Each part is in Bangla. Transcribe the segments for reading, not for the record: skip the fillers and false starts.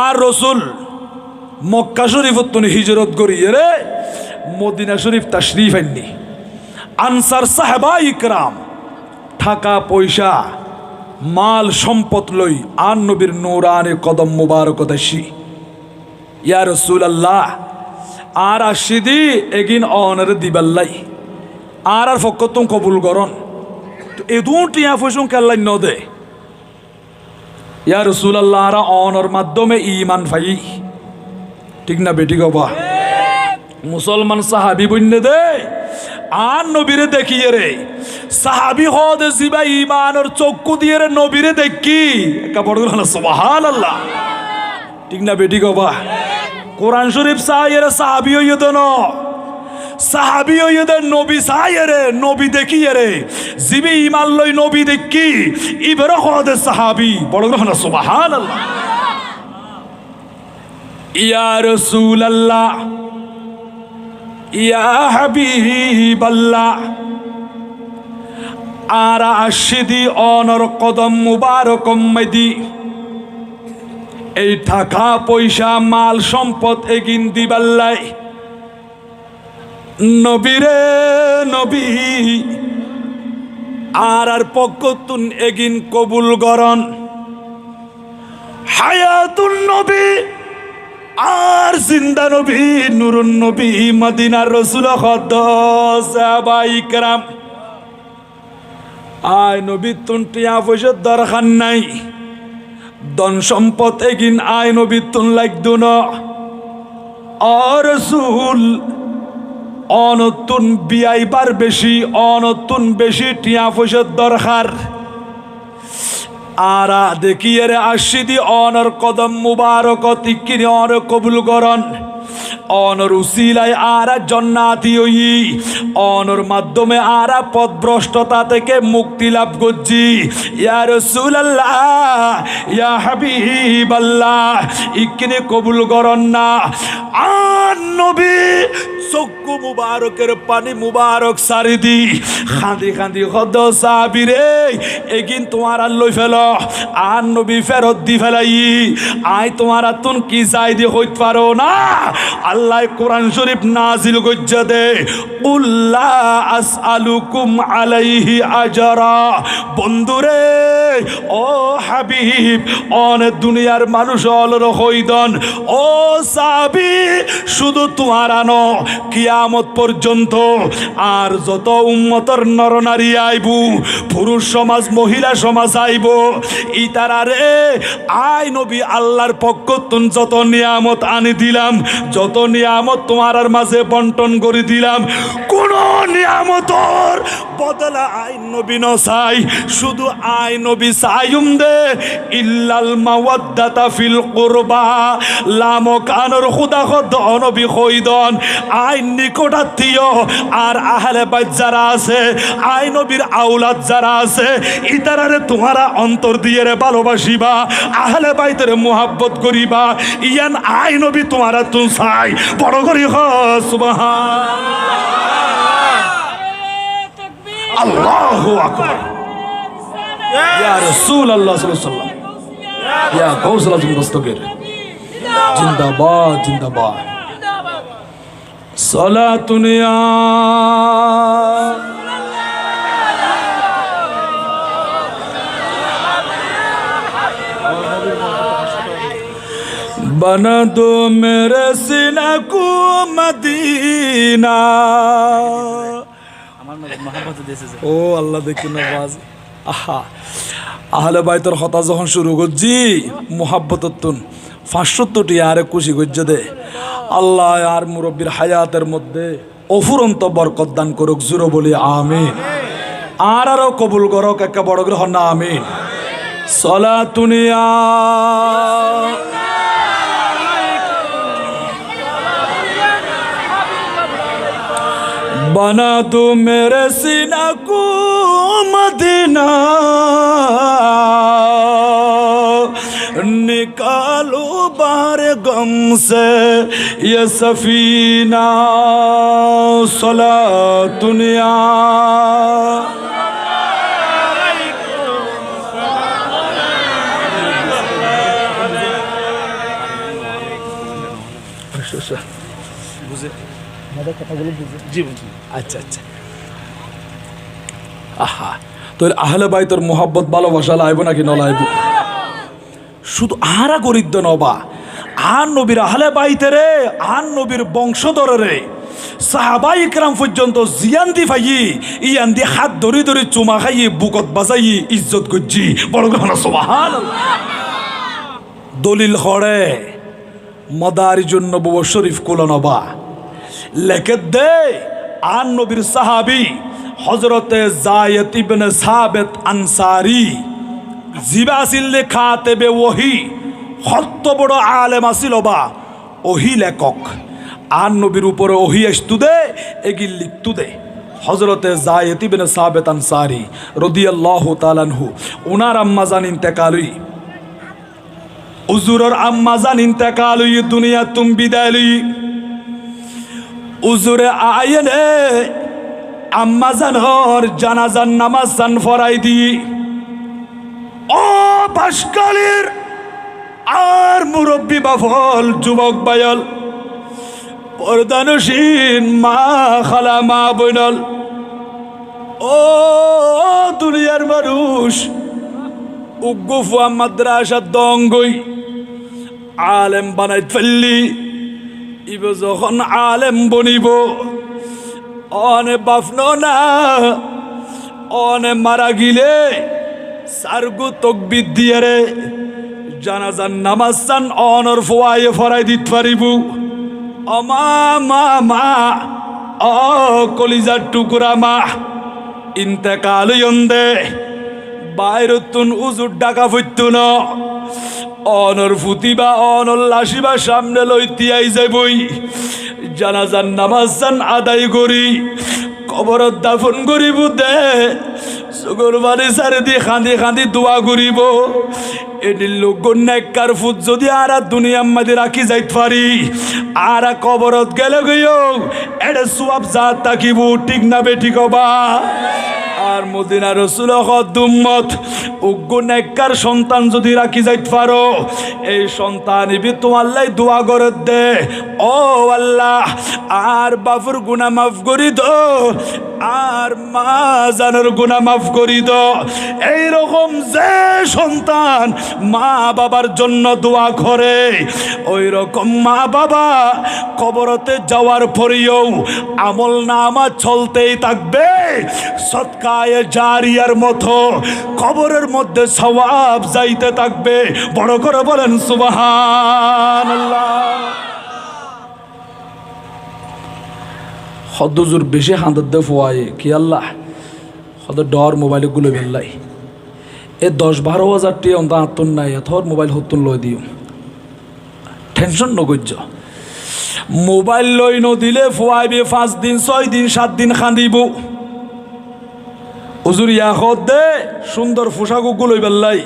আর রসুল মক্কা শরীফত তুমি হিজরত করিয়ে রে মদিনা শরীফ তাশরীফ আননি। আনসার সাহাবা ইকরাম টাকা পয়সা মাল সম্পদ লই আর নবীর নূরানি কদম মুবারকত আসি। ইয়া রাসূলুল্লাহ আর আসিদি এগিন অনারে দিবাল্লাই আর ফকতুম কবুল করন তো এদুন টিয়া ফসুন কাল্লাই ন দে। ইয়া রাসূলুল্লাহ আর অনর মাধ্যমে ঈমান পাই, ঠিক না বেটি গবা? মুসলমান সাহাবি বন্যে দে আর নবীরে দেখিয়ে রে সাহাবি হদে জিবা ঈমানের চক্ষু দিয়ে রে নবীরে দেখি একা বড় সুবহানাল্লাহ, ঠিক না বেটি গবা? কোরআন শরীফ সাহায্যের সাহাবি হইয়ে দেন, সাহাবি হইয়ে দেন নবী সাহায্যের নবী দেখিয়ে রে জিবি ঈমান লই নবী দেখি ইবর হদে সাহাবি বড় সুবহানাল্লাহ। ইয়া রাসূলুল্লাহ ইয়া হাবিবাল্লাহ আর আশিদি অনর কদম মুবারক মেদি এই টাকা পয়সা মাল সম্পদ এগিন দিবাল্লাই নবীরে নবী আর পক্ষতুন এগিন কবুল গরন হায়াতুন নবী আর জিন্দা নবী নুরুন নবী মদিনার রাসূল খদ সাহাবা ইকরাম আয় নবী তুন টিয়া পয়সার দরকার নাই, ধন সম্পদ এগিন আয় নবী তুন লাগদু না। আর রাসূল অনতুন বিয়াইবার বেশি অনতুন বেশি টিয়া পয়সার দরকার আরা দেখিয়ে রে আশিদি অনর কদম মুবারক তিকিনি অন কবুল করন অনর উসিলায় আরা জান্নাতি হই অনর মাধ্যমে আরা পথভ্রষ্টতা থেকে মুক্তি লাভ করছি। ইয়া রাসূলুল্লাহ ইয়া হাবিবাল্লাহ ইকিনি কবুল করন না। আর নবী চক্ষু মুবারকের পানি মুবারক সারি দি খাঁদি খাঁদি খদ সাহাবি রে এগিন তোমার আর লই ফেল আর নবী ফেরত দি ফেলাই আই তোমার তুন কি চাই দি হইতে পারো না। আল্লাহ কোরআন শরীফ নাজিল গজ্জা দে উল্লা আসআলুকুম আলাইহি আজরা। বন্ধুরে ও হাবিব অনেক দুনিয়ার মানুষ অলর হইদন ও সাহাবী শুধু তোমার আনো কিয়ামত পর্যন্ত আর যত উম্মতর নরনারী আইবু পুরুষ সমাজ মহিলা সমাজ আইব ইতারারে আই নবী আল্লাহর পক্ষ তুন যত নিয়ামত আনি দিলাম যত নিয়ামত তোমার মাঝে বন্টন করে দিলাম কোন নিয়ামতর বদলা আই নবী ন চাই শুধু আই নবী চাইম দে ইল্লাল মাওয়াদ্দাতা ফিল কুরবা লামকানোর খুদা খদ নবী কইদন আই নিকটাত্মীয় আর আহলে বাইত যারা আছে আই নবীর আওলাদ যারা আছে ইতারারে তোমারা অন্তর দিয়ে রে ভালোবাসিবা আহলে বাইতের মুহাব্বত করিবা ইয়ান আই নবী তোমারা তুই চাই বড় করি সুবহানাল্লাহ আল্লাহু আকবার। ইয়া রাসূলুল্লাহ সাল্লাল্লাহু আলাইহি ওয়াসাল্লাম ইয়া গাউসুল আজম দস্তগীর জিন্দাবাদ জিন্দাবাদ সালাতুন ইয়া बना दो मेरे सीना को मदीना। ও আল্লাহ দেখি না বাজ আহা আহলে বাইতের কথা যখন শুরু করছি মুহাব্বততুন 500টি আরে খুশি করছে দে আল্লাহ আর মুরব্বির হায়াতের মধ্যে অফুরন্ত বরকত দান করুক জুরো বলি আমিন আর আরো কবুল করুক একা বড় করে হন আমিন। সালাতুন ইয়া बना दो मेरे सीना को मदीना निकालो बारे गम से ये सफीना सलातुन या বুঝে আমাদের কথাগুলো বুঝে জি বুঝি আচ্ছা আচ্ছা আহা তো আহলে বাইতের মোহাব্বত ভালোবাসা লাইব নাকি নলাইব শুধু আহারা গরিদ্দ নবা আন নবীর আহলে বাইতে রে আন নবীর বংশধর রে সাহাবাই ইকরাম পর্যন্ত জিয়ান্দি ফাইয়ে ইয়ান্দি হাত ধরে ধরে চুমা খাইয়ে বুকত বাজাই ইজ্জত করছি বড় কথা সুবহানাল্লাহ দলিল হরে মদারিজুন নবুয়্বত শরীফ কুলনবা লেখে দে আন নবীর সাহাবী হযরতে যায়েদ ইবনে সাবিত আনসারী জিবা আসিল খাতেবে ওহি কত বড় আলেম আসিল বা ওহি লেখক আন নবীর উপরে ওহি আসতু দে এগিল লিখতু দে হযরতে যায়েদ ইবনে সাবিত আনসারী রাদিয়াল্লাহু তাআলা আনহু ওনার আম্মা জান ইন্তেকাল হই হুজুরের আম্মা জান ইন্তেকাল হই দুনিয়া তুম বিদায় লই হুজুরে আয়েনে আম্মা জানর জানাজার নামাজ জান ফরাই দি ও বাসকালের আর মুরব্বী বাফল যুবক বায়ল পর্দানসীন মা খালা মা বইনল ও দুনিয়ার মানুষ উগুফা মাদ্রাসা দঙ্গই আলেম বানাই ফেললি ইব যখন আলেম বনিব অনে বাফন না অনে মারা গিলে সারগু তকবির দিয়ে রে জানাজান নামাজ চান অনর ফোয়াইয়ে ফরাই দিতে পারিব অমা মা মা অ কলিজার টুকুরা মা ইন্তেকাল দে বাইরতুন উজুর ডাকা ফুটতু ন অনর ফুতিবা অনর লাসিবা সামনে লইতিয়াই যাবই জানাজান নামাজ চান আদায় করি কবরত দাফন করিব দে চকুর বাড়ি চারি দি খান্দি খান্দি দোয়া করিব এদিন লোক নেককার ফুট যদি আরা দুনিয়ার মাঝে রাখি যাইত পারি আরা কবরত গেলে গইও এটা সোয়াব জাত তাকিব ঠিক না বে ঠিক হবা আর মদিনা রসুল দুম্মত উগ্র নেককার সন্তান যদি রাখি যাইতে পারো এই সন্তান ইবি তোমাল্লাই দোয়া করে দে ও আল্লাহ আর বাপুর গুনাহ মাফ করি দো আর মা জানের গুনাহ মাফ করি দো এইরকম যে সন্তান মা বাবার জন্য দোয়া করে ওই রকম মা বাবা কবরতে যাওয়ার পরেও আমল নামা চলতেই থাকবে সদকায়ে জারিয়ার মতো কবরের মধ্যে সওয়াব যাইতে থাকবে বড় করে বলেন সুবহানাল্লাহ হদজুর বেশি হাঁদত দে ফোয়ায়ে কি আল্লাহ হদ ডর মোবাইলে গুলো বেল্লাই এ 10-12 টি অন্ত আত্মন নাই এথর মোবাইল হতুন লই দিও টেনশন নগজ্য মোবাইল লই নদিলে ফোয়াইবে 5 দিন 6 দিন 7 দিন খান্দিব হুজুর ইয়া হদ দে সুন্দর পোশাক গুলোই বেল্লাই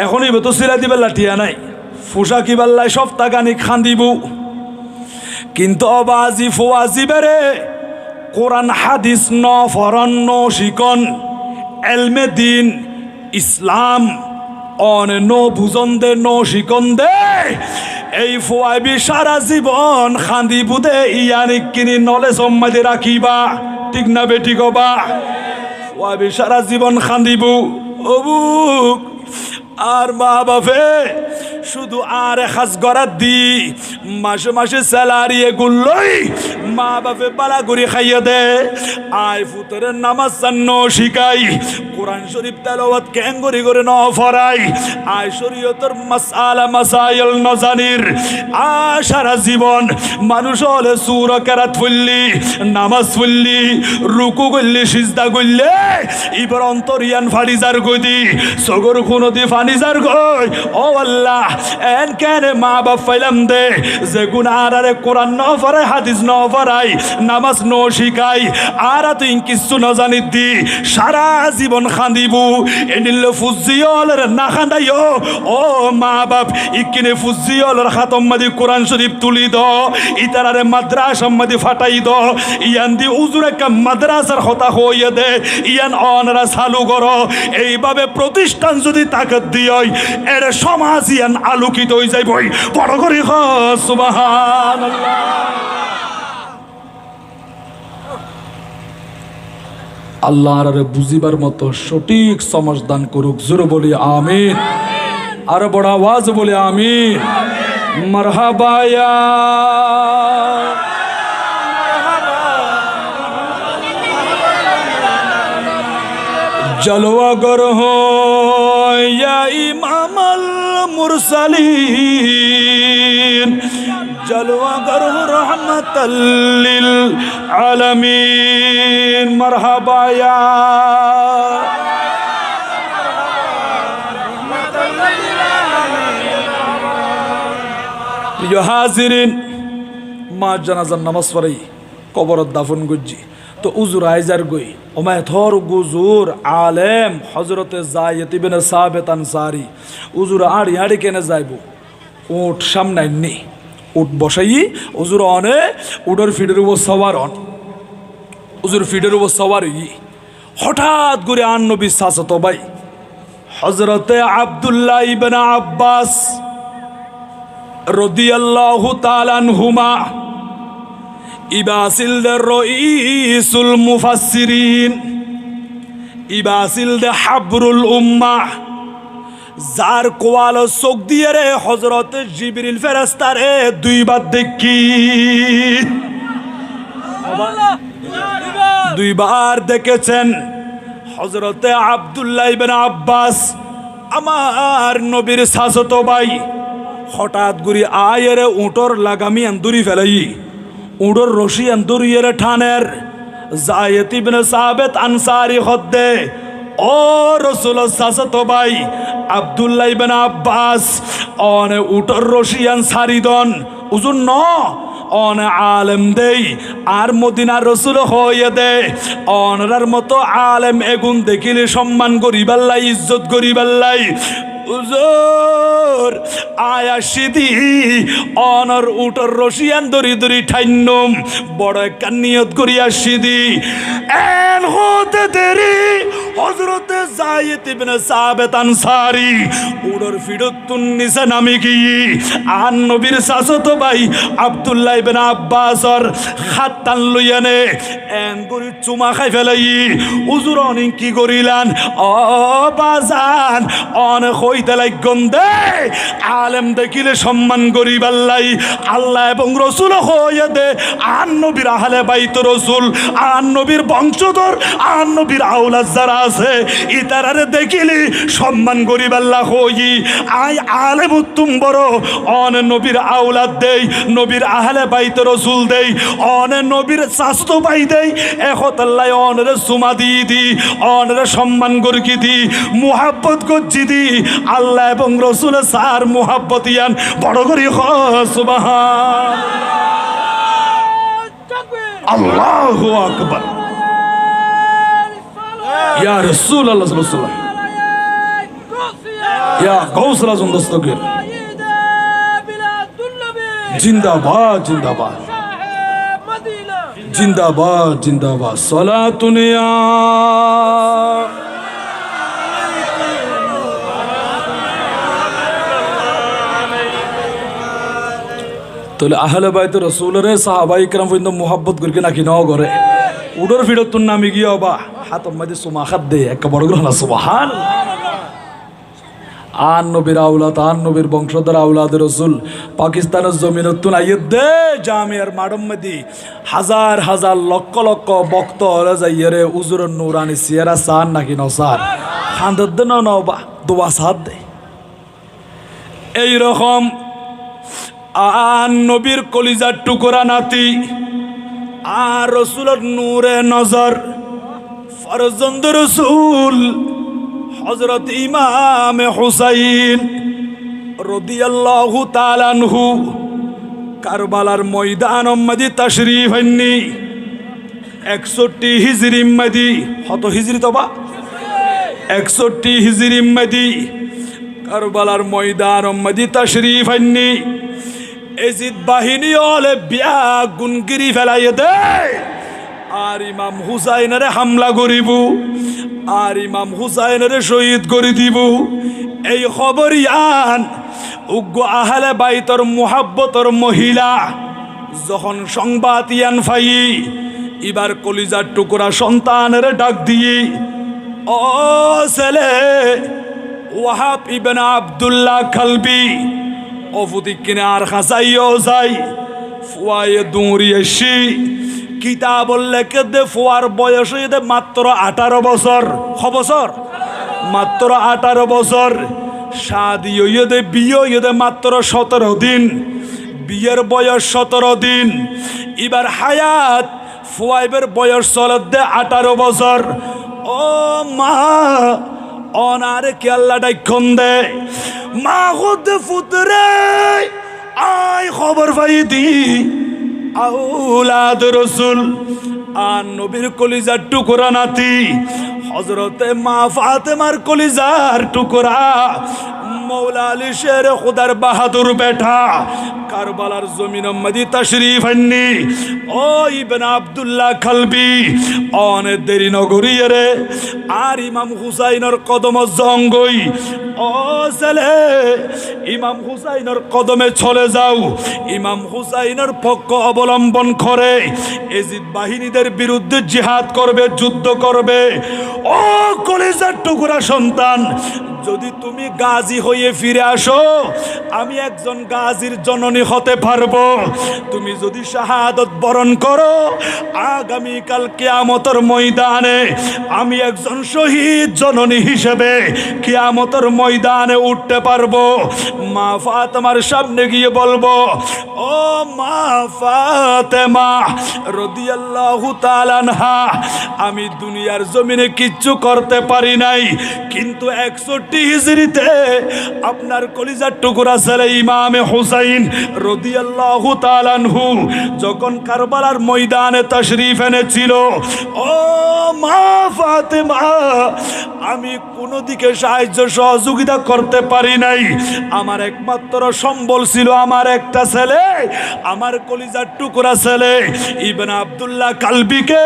এখনই তো সিরা দিবে লাঠিয়া নাই পোশাকি বেল্লাই সপ্তাহখানিক খান্দিব কিন্তু অবাজি ফোয়াজি বেরে কোরআন হাদিস ন ফরন ন শিকন এলমে দিন ইসলাম অন ন বুজন দে ন শিকন দে এই ফোয়াবি সারা জীবন খান্দি বুদে ইয়ানিক কিনি নলে সম্মাদে রাখিবা ঠিক না বেটি কবা ফোয়াবি সারা জীবন খান্দিবু অবুক আর মা বাপে শুধু আর খাস গড়াত দি মাসে মাসে স্যালারি এগুলোই মা বাপে পালা করে খাইয়ে দে আয় ফুতরের নামাজ চান্ন শিখাই কোরআন শরীফ তেলাওয়াত কেন করে ন ফরাই আয় শরীয়তের মাসআলা মাসাইল ন জানির সারা জীবন মানুষ হলে সূরা কেরাত পড়লি নামাজ পড়লি রুকু করলি সিজদা করলে ইবার অন্তরিয়ান ফাড়িজার গদি সগর খুনদি ফানিজার গই ও আল্লাহ এন কেন মা বাপ ফাইলাম দে যে গুনাহারে কোরআন ন ফরাই হাদিস ন ফরাই নামাজ ন শিখাই আর তুই কিছু ন জানি দি সারা জীবন খান্দিবু এনিল ফুজিয়লের না খান্দাইও ও মা বাপ ইকিনে ফুজিয়লের খাতম মাদি কোরআন শরীফ তুলি দ ইতারারে মাদ্রাসা মাদি ফাটাই দ ইয়ান দি উজুর একটা মাদ্রাসার হতা হইয়ে দে ইয়ান অনরা চালু করো এইভাবে প্রতিষ্ঠান যদি তাকত দিয় এর সমাজ ইয়ান আলোকিত হয়ে যাইবই বড় করে সুবহানাল্লাহ। আল্লাহর বুঝিবার মতো সঠিক সমাজ দান করুক, জোরে বলি আমিন, আর বড় আওয়াজ বলি আমিন, মারহাবা ইয়া জলওয়াগর হো ইয়া ইমামাল মুরসালিন জলওয়াগর হো রহমাতাল লিল আলামিন মারহাবা ইয়া প্রিয় হাজিরিন, মা জানাজার নামাজ পড়াই কবরত দাফন গুজি তো উজুর আইজার গই ওমায় থর গুজুর আলেম হজরতে জায়েদ ইবনে সাবিত আনসারী উজুর আড়ি আড়ি কেনে যাইব উঠ সামনে নি উঠ বসাই উজুর অনে উডর ফিডের উপর সওয়ার অন উজুর ফিডের উপর সওয়ার হঠাৎ করে আন নবী সাসত ভাই হজরতে আব্দুল্লাহ ইবনে আব্বাস রাদিয়াল্লাহু তাআলা আনহুমা ইবাসিল দে রইসুল মুফাসসিরিন ইবাসিল দে হাবরুল উম্মাহ যার কোয়াল চোখ দিয়ে রে হজরত জিবরিল ফেরেশতারে দুইবার দেখি দুইবার দেখেছেন হজরতে আব্দুল্লাহ ইবনে আব্বাস আমার নবীর চাচতো ভাই হঠাৎ করে আয়ের উঁটর লাগামি আন্দুরি ফেলাই উড়োর রশি আন্দুরিয়ের ঠানের জায়েদ ইবনে সাবিত আনসারী হদ্দে ও রাসূল সাসতো ভাই আব্দুল্লাহ ইবনে আব্বাস অনে উটর রশি আনসারী দন উজুন ন অনে আলেম দেই আর মদিনার রাসূল হয়ে দে অনরার মতো আলেম এগুন দেখিলে সম্মান করিবাল্লাই ইজ্জত করিবাল্লাই উজুর আয়া সিদি অনর উটর রশিয়ান দরি দরি ঠাইনম বড় একটা নিয়ত করিয়া সিদি এন হতে দেরি হযরতে যায়েদ ইবনে সাবিত আনসারী উড়র ফিরতুন নিচে নামি গিয়ে আন নবীর চাচতো ভাই আব্দুল্লাহ ইবনে আব্বাসর হাত টান লইয়ানে এন গরি চুমা খাই ফেলাই উজুর অনি কি করিলান ও বাজান অন হইতে লাগন দে আলেম দেখিলে সম্মান করিবাল্লাই আল্লাহ এবং রসুল হইয়া দে আন নবীর আহলে বাইত রসুল আন নবীর বংশধর আন নবীর আওলাদ যারা আছে ইতারারে দেখিলে সম্মান করিবাল্লাহ হই আই আলেম উত্তম বড় অন নবীর আওলাদ দেই নবীর আহলে বাইত রসুল দেই অন নবীর চাচতো ভাই দেই এখত আল্লাহ অনরে সুমা দি দি অনরে সম্মান করি দি মুহাব্বত করছি দি আল্লাহ এবং রসুলের সার মুহাব্বত ইয়ান বড় করি সুবহানাল্লাহ আল্লাহু আকবার ইয়া রাসূলুল্লাহ সাল্লাল্লাহু আলাইহি ইয়া গাউসুল আযম দস্তগীর জিন্দাবাদ জিন্দাবাদ জিন্দাবাদ জিন্দাবাদ সালাতুন ইয়া তাহলে আহলে বাইত রসুলের সাহাবাই کرام পর্যন্ত মুহাব্বত করি নাকি নাও করে উডর ফিরতুন নামি গিয়া বা হাত মধ্যে সুমা খাত দে এক বড় গ্রহণ সুবহানাল্লাহ আন নবীর আওলাদ আন নবীর বংশধর আওলাদ রসুল পাকিস্তানের জমিনতুন আইয়ে দে জামিয়ার মাডম মধ্যে হাজার হাজার লক্ষ লক্ষ ভক্ত হলে যাইয়ে রে উজুর নুরানি সিয়ারা সান নাকি নসার খান্দদ ন ন বা দোয়া সাদ দে এই রকম আন নবীর কলিজার টুকরা নাতি আর রসুলের নূরে নজর ফরজন্দ রসুল হযরত ইমাম হুসাইন রাদিয়াল্লাহু তাআলা আনহু কারবালার ময়দান মধ্যে তাশরীফ আননি 61 হিজরি মধ্যে হত হিজরি তবা 61 হিজরি মেদি কারবালার ময়দান মেদি তাশরীফ আননি এজিদ বাহিনী হলে বিয়া গুনগিরি ফেলাই দেয় আর ইমাম হুসাইনের হামলা করিব আর ইমাম হুসাইনের শহীদ করে দিব। এই খবর ইয়ান উগ্র আহলে বাইতর মুহাব্বতর মহিলা যখন সংবাদ ইয়ান ফাই এবার কলিজার টুকরা সন্তানের ডাক দিয়ে ও ছেলে ওয়াহাব ইবনে আব্দুল্লাহ কালবি অফুদি কিনে আর খাসাইও যাই ফুয়ায়ে দৌড়ি এসি কিতাব লেখে দে ফুয়ার বয়স হয়ে মাত্র 18 বছর। বছর মাত্র 18 বছর। শাদি হইয়ে দে বিয়ে হইয়ে দে মাত্র 17 দিন। বিয়ের বয়স 17 দিন। এবার হায়াত ফুয়াইবের বয়স চলে দে 18 বছর। ও মা অনারে কি আল্লাহ ডাইখন দে মা খুদ ফুতরে আই খবর পাই দি আউলাদ রসুল আর নবীর কলিজার টুকরা নাতি হযরতে মা ফাতেমার কলিজার টুকরা মৌলা আলী শের খুদার বাহাদুর বেটা কারবালার জমিন মদি তাশরীফ আননি ও ইবনে আব্দুল্লাহ কালবি অনে দেরি নগরী রে আর ইমাম হুসাইনের কদম জঙ্গই ও ছেলে ইমাম হুসাইনের কদমে চলে যাও। ইমাম হুসাইনের পক্ষ অবলম্বন করে এজিদ বাহিনীদের বিরুদ্ধে জিহাদ করবে, যুদ্ধ করবে। ও কলিজার টুকরা সন্তান, যদি তুমি গাজী হয়ে ফিরে আসো আমি একজন গাজীর জননী হতে পারবো। তুমি যদি শাহাদত বরণ করো আগামীকাল কিয়ামতের ময়দানে আমি একজন শহীদ জননী হিসেবে কিয়ামতের ময়দানে উঠতে পারবো। মা ফাতেমার সামনে গিয়ে বলবো ও মা ফাতেমা রাদিয়াল্লাহু তাআলা আনহা, আমি দুনিয়ার জমিনে কিচ্ছু করতে পারি নাই, কিন্তু 61 হিজরিতে আপনার কলিজার টুকরা ছেলে ইমামে হুসাইন রাদিয়াল্লাহু তাআলা আনহু যখন কারবালার ময়দানে তাশরীফ এনেছিল, ও মা ফাতেমা আমি কোনো দিকে সাহায্য সহযোগিতা করতে পারি নাই। আমার একমাত্র সম্বল ছিল আমার একটা ছেলে, আমার কলিজার টুকরা ছেলে ইবনে আব্দুল্লাহ কালবিকে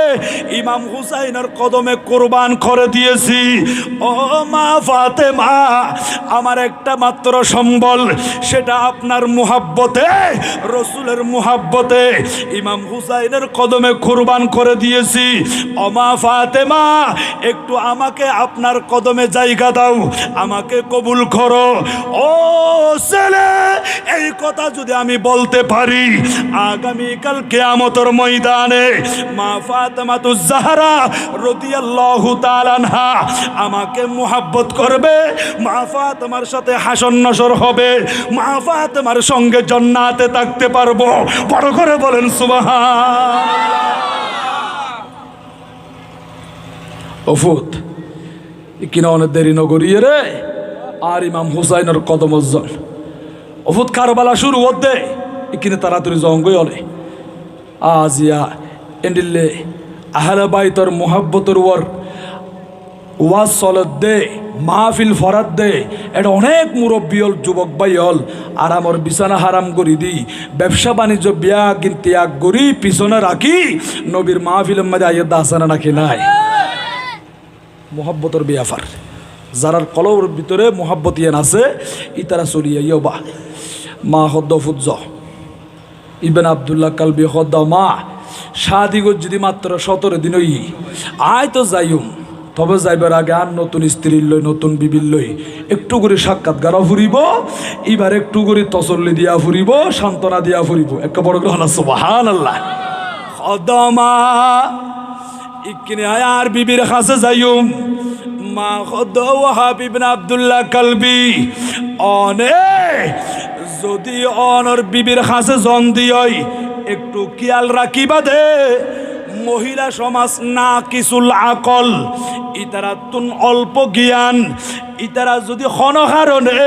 ইমাম হুসাইনের কদমে কুরবান করে দিয়েছি। ও মা ফাতেমা আমার একটা মাত্র সম্বল, সেটা আপনার মুহাব্বতে, রসুলের মুহাব্বতে ইমাম হুসাইনের কদমে কুরবান করে দিয়েছি। ও মা ফাতেমা একটু আমাকে আপনার কদমে জায়গা দাও, আমাকে কবুল করো। ও ছেলে এই কথা যদি আমি বলতে পারি আগামীকাল কিয়ামতের ময়দানে মা ফাতেমাতুজ জাহরা রাদিয়াল্লাহু তাআলা আনহা আমাকে মুহাব্বত করবে, মা ফাতেমার সাথে হাসর নসর হবে, মা ফাতেমার সঙ্গে জান্নাতে থাকতে পারবো। বড় করে বলেন সুবহানাল্লাহ। ওফুত কিনা অনেক দেরি নগরী রে আর ইমাম হুসাইনের কদম জল ওফুত কারবালা শুরু হতে কিনে তাড়াতাড়ি জঙ্গই হলে আজিয়া এন্ডিলে আহলে বাইতর মুহাব্বতর ওর ওয়াজ চলত দে মাহফিল ফরাত দে। এটা অনেক মুরব্বী হল, যুবক ভাই হল, আর আমার বিছানা হারাম করি দি, ব্যবসা বাণিজ্য বিয়া কিন্তু ত্যাগ করি পিছনে রাখি নবীর মাহফিলের মধ্যে আইয়া দাসানা নাকি নাই মোহাব্বতর বিয়াফার যারার কলবের ভিতরে মোহাব্বত ইয়ান আছে ইতারা চলিয়া ইয় বা মা হদ্দ ফুজ্জ ইবনে আব্দুল্লাহ কালবি হদ্দ মা শাদিগত যদি মাত্র 17 দিন হই আয় তো যাইম, তবে যাইবার আগে আর নতুন স্ত্রীর লই নতুন বিবির লই একটু করে সাক্ষাৎকার ফুরিব, এবার একটু করে তসল্লি দিয়া ফুরিব, সান্ত্বনা দিয়া ফুরিব। একটা বড় গ্রহণ সুবহানাল্লাহ। হদমা ইকিনে আর বিবির কাছে যাইম মা খদ ওয়াহাব ইবনে আব্দুল্লাহ কালবি অনে যদি অনর বিবির কাছে জন দিই একটু খেয়াল রাখিবা দে মহিলা সমাজ না কিসুল আকল, ইতারা তুন অল্প জ্ঞান, ইতারা যদি ক্ষণকারণে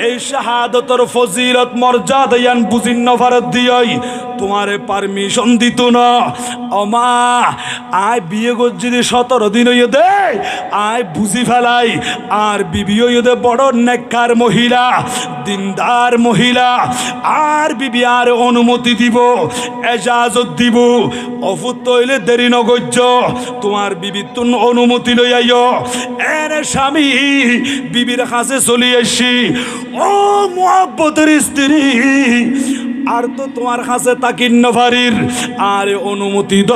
এই শাহাদতর ফজিলত মর্যাদা ইয়ান বুঝিন নফারত দিই তোমারে পারমিশন দিত না। অমা আয় বিয়ে করছি 17 দিন হইয়ে দে, আয় বুঝি ফেলাই আর বিবি হইয়ে দে বড় নেককার মহিলা, দিনদার মহিলা, আর বিবি আর অনুমতি দিব, এজাজত দিব। অফুত হইলে দেরি নগর্য, তোমার বিবির তুন অনুমতি লই আইও। এরে স্বামী বিবির কাছে চলি আসি, ও মুহাব্বতের স্ত্রী, আর তো তোমার কাছে তাকিন্ন ফারির, আরে অনুমতি দ,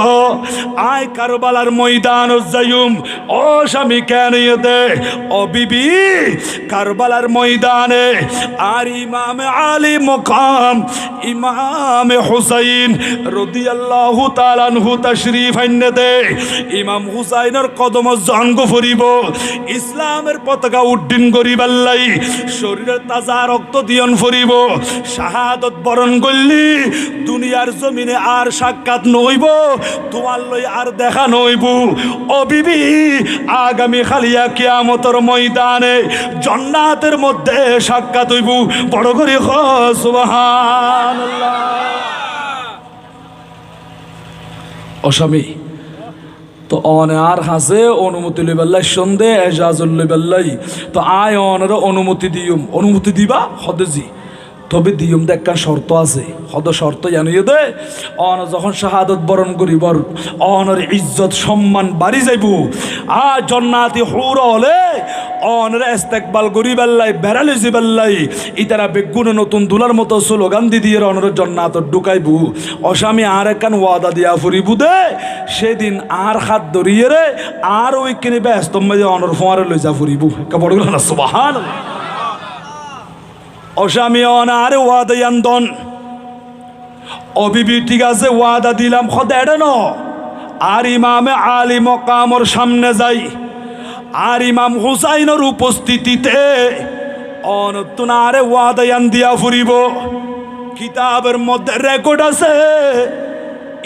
আয় কারবালার ময়দান যাইম। ও স্বামী কেন দে, ও বিবি কারবালার ময়দানে আর ইমামে আলী মকাম ইমামে হুসাইন রাদিয়াল্লাহু তাআলা আনহু তাশরীফ আইনে দে। ইমাম হুসাইনের কদম জঙ্গ ফুরিব, ইসলামের পতাকা উড্ডীন করিবাল্লাই, শরীরের তাজা রক্ত দিয়ন ফুরিব, শাহাদত বরণ করলি দুনিয়ার জমিনে আর সাক্ষাৎ নইব, তোমার লই আর দেখা নইব। ও বিবি আগামী খালিয়া কিয়ামতের ময়দানে জান্নাতের মধ্যে সাক্ষাৎ হইব। বড় করে সুবহানাল্লাহ। অস্বামী তো অনে আর হাসে অনুমতি লইবাল্লাই সন্ধে এজাজুল লইবাল্লাই, তো আয় অনের অনুমতি দিয়ম। অনুমতি দিবা হদেজি, তবে দিয়ম দেখা শর্ত আছে। হদ শর্ত জানিয়ে দে, অন যখন শাহাদত বরণ করিব অনের ইজ্জত সম্মান বাড়ি যাইব। আর জান্নাতি হুর হলে অনের ইস্তেকবাল করিবাল্লাই বেড়ালে যাইবাল্লাই, ইতারা বেগুনে নতুন দুলার মতো স্লোগান দি দিয়ে অনের জান্নাতত ঢুকাইব। অস্বামী আর একখান ওয়াদা দিয়া ফুরিব দে, সেদিন আর হাত ধরিয়ে রে আর ওইখানে ব্যস্ত মাঝে অনর ফোয়ারে লই যা ফুরিব। বড় না সুবহানাল্লাহ। অস্বামী অনার ওয়াদা আন্দন, অবিবি ঠিক আছে ওয়াদা দিলাম খদ এড়ে ন। আর ইমামে আলী মকামর সামনে যাই, আর ইমাম হুসাইনের উপস্থিতিতে অনতুন আরে ওয়াদা আন দিয়া ফুরিব। কিতাবের মধ্যে রেকর্ড আছে,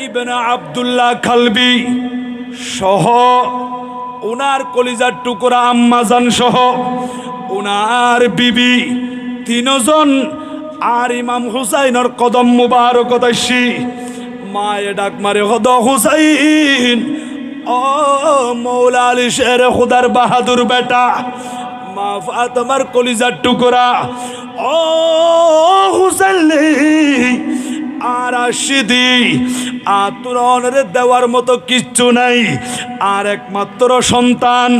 ইবনে আব্দুল্লাহ খালবি সহ ওনার কলিজার টুকরা আম্মাজান সহ ওনার বিবি তিনজন আর ইমাম হুসাইনের কদম মুবারকত আসি। মায়ে ডাক মারে হদ হুসাইন, ও মৌলা আলী শের খুদার বাহাদুর বেটা, মা ফাতেমার কলিজার টুকরা, ও হুসাইন আর আসিদি আতুরনের দেওয়ার মতো কিচ্ছু নাই। আর একমাত্র সন্তান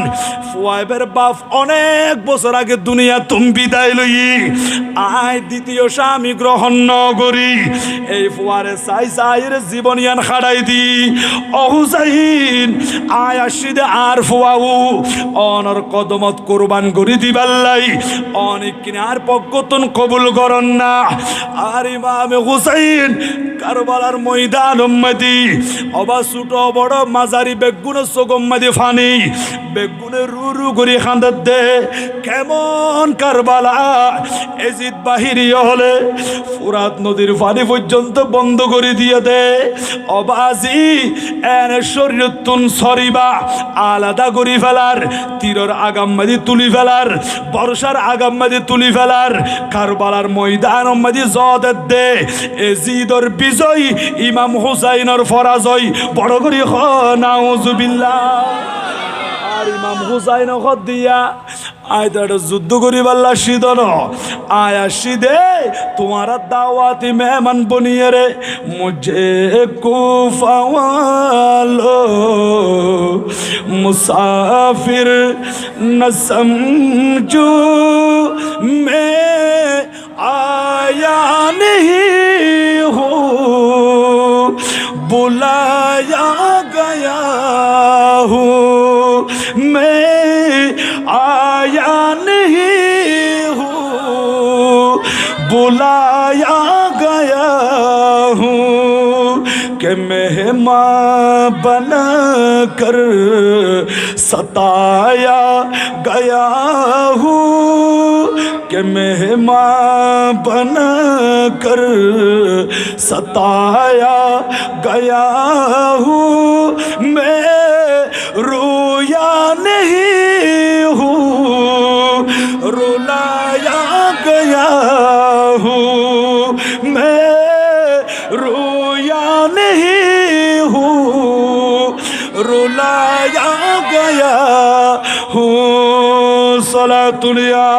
ফুয়াইবের বাপ অনেক বছর আগে দুনিয়া তুমি বিদায় লই, আয় দ্বিতীয় স্বামী গ্রহণ নগরী এই ফুয়ারে চাই চাইরে জীবনিয়ান খাড়াই দি। অহুসাইন আয় আসিদে আর ফুয়াউ অনর কদমত কোরবান করি দিবাল্লাই, অনেক কিনে আর পক্ষতন কবুল করন না। আর ইমামে হুসাইন কারবালার ময়দান উম্মতি অবা ছোট বড় মাঝারি বেগুনে চোগম্মাদি ফানি বেগুনে রু রু করে খান্দার দে। কেমন কারবালা এজিদ বাহিরি হলে ফুরাত নদীর পানি পর্যন্ত বন্ধ করে দিয়ে দে। অবাজি এনে শরীরতুন সরিবা আলাদা করি ফেলার, তীরের আগাম্মাদি তুলি ফেলার, বর্ষার আগাম্মাদি তুলি ফেলার, কারবালার ময়দান উম্মতি জদের দে। এজিদর বিজয় ইমাম হুসাইনের পরাজয়। বড় করি খ নাউজুবিল্লাহ। আর ইমাম হুসাইন খত দিয়া আয় তো একটা যুদ্ধ করি পাল্লা শীতন আয় আসি দে তোমার দাওয়াতি মেহমান বনিয়ে রে মুঝে কুফাওয়ালো মুসাফির ন সমঝো মে आया नहीं हूँ बुलाया गया हूँ मैं आया नहीं हूँ बुलाया गया हूँ कि मेहमान बना कर सताया गया हूँ कि मेहमान बना कर सताया गया हूँ मैं रोया नहीं हूँ रुलाया गया हूँ मैं रो আলাইয়া হু সালাতুলিয়া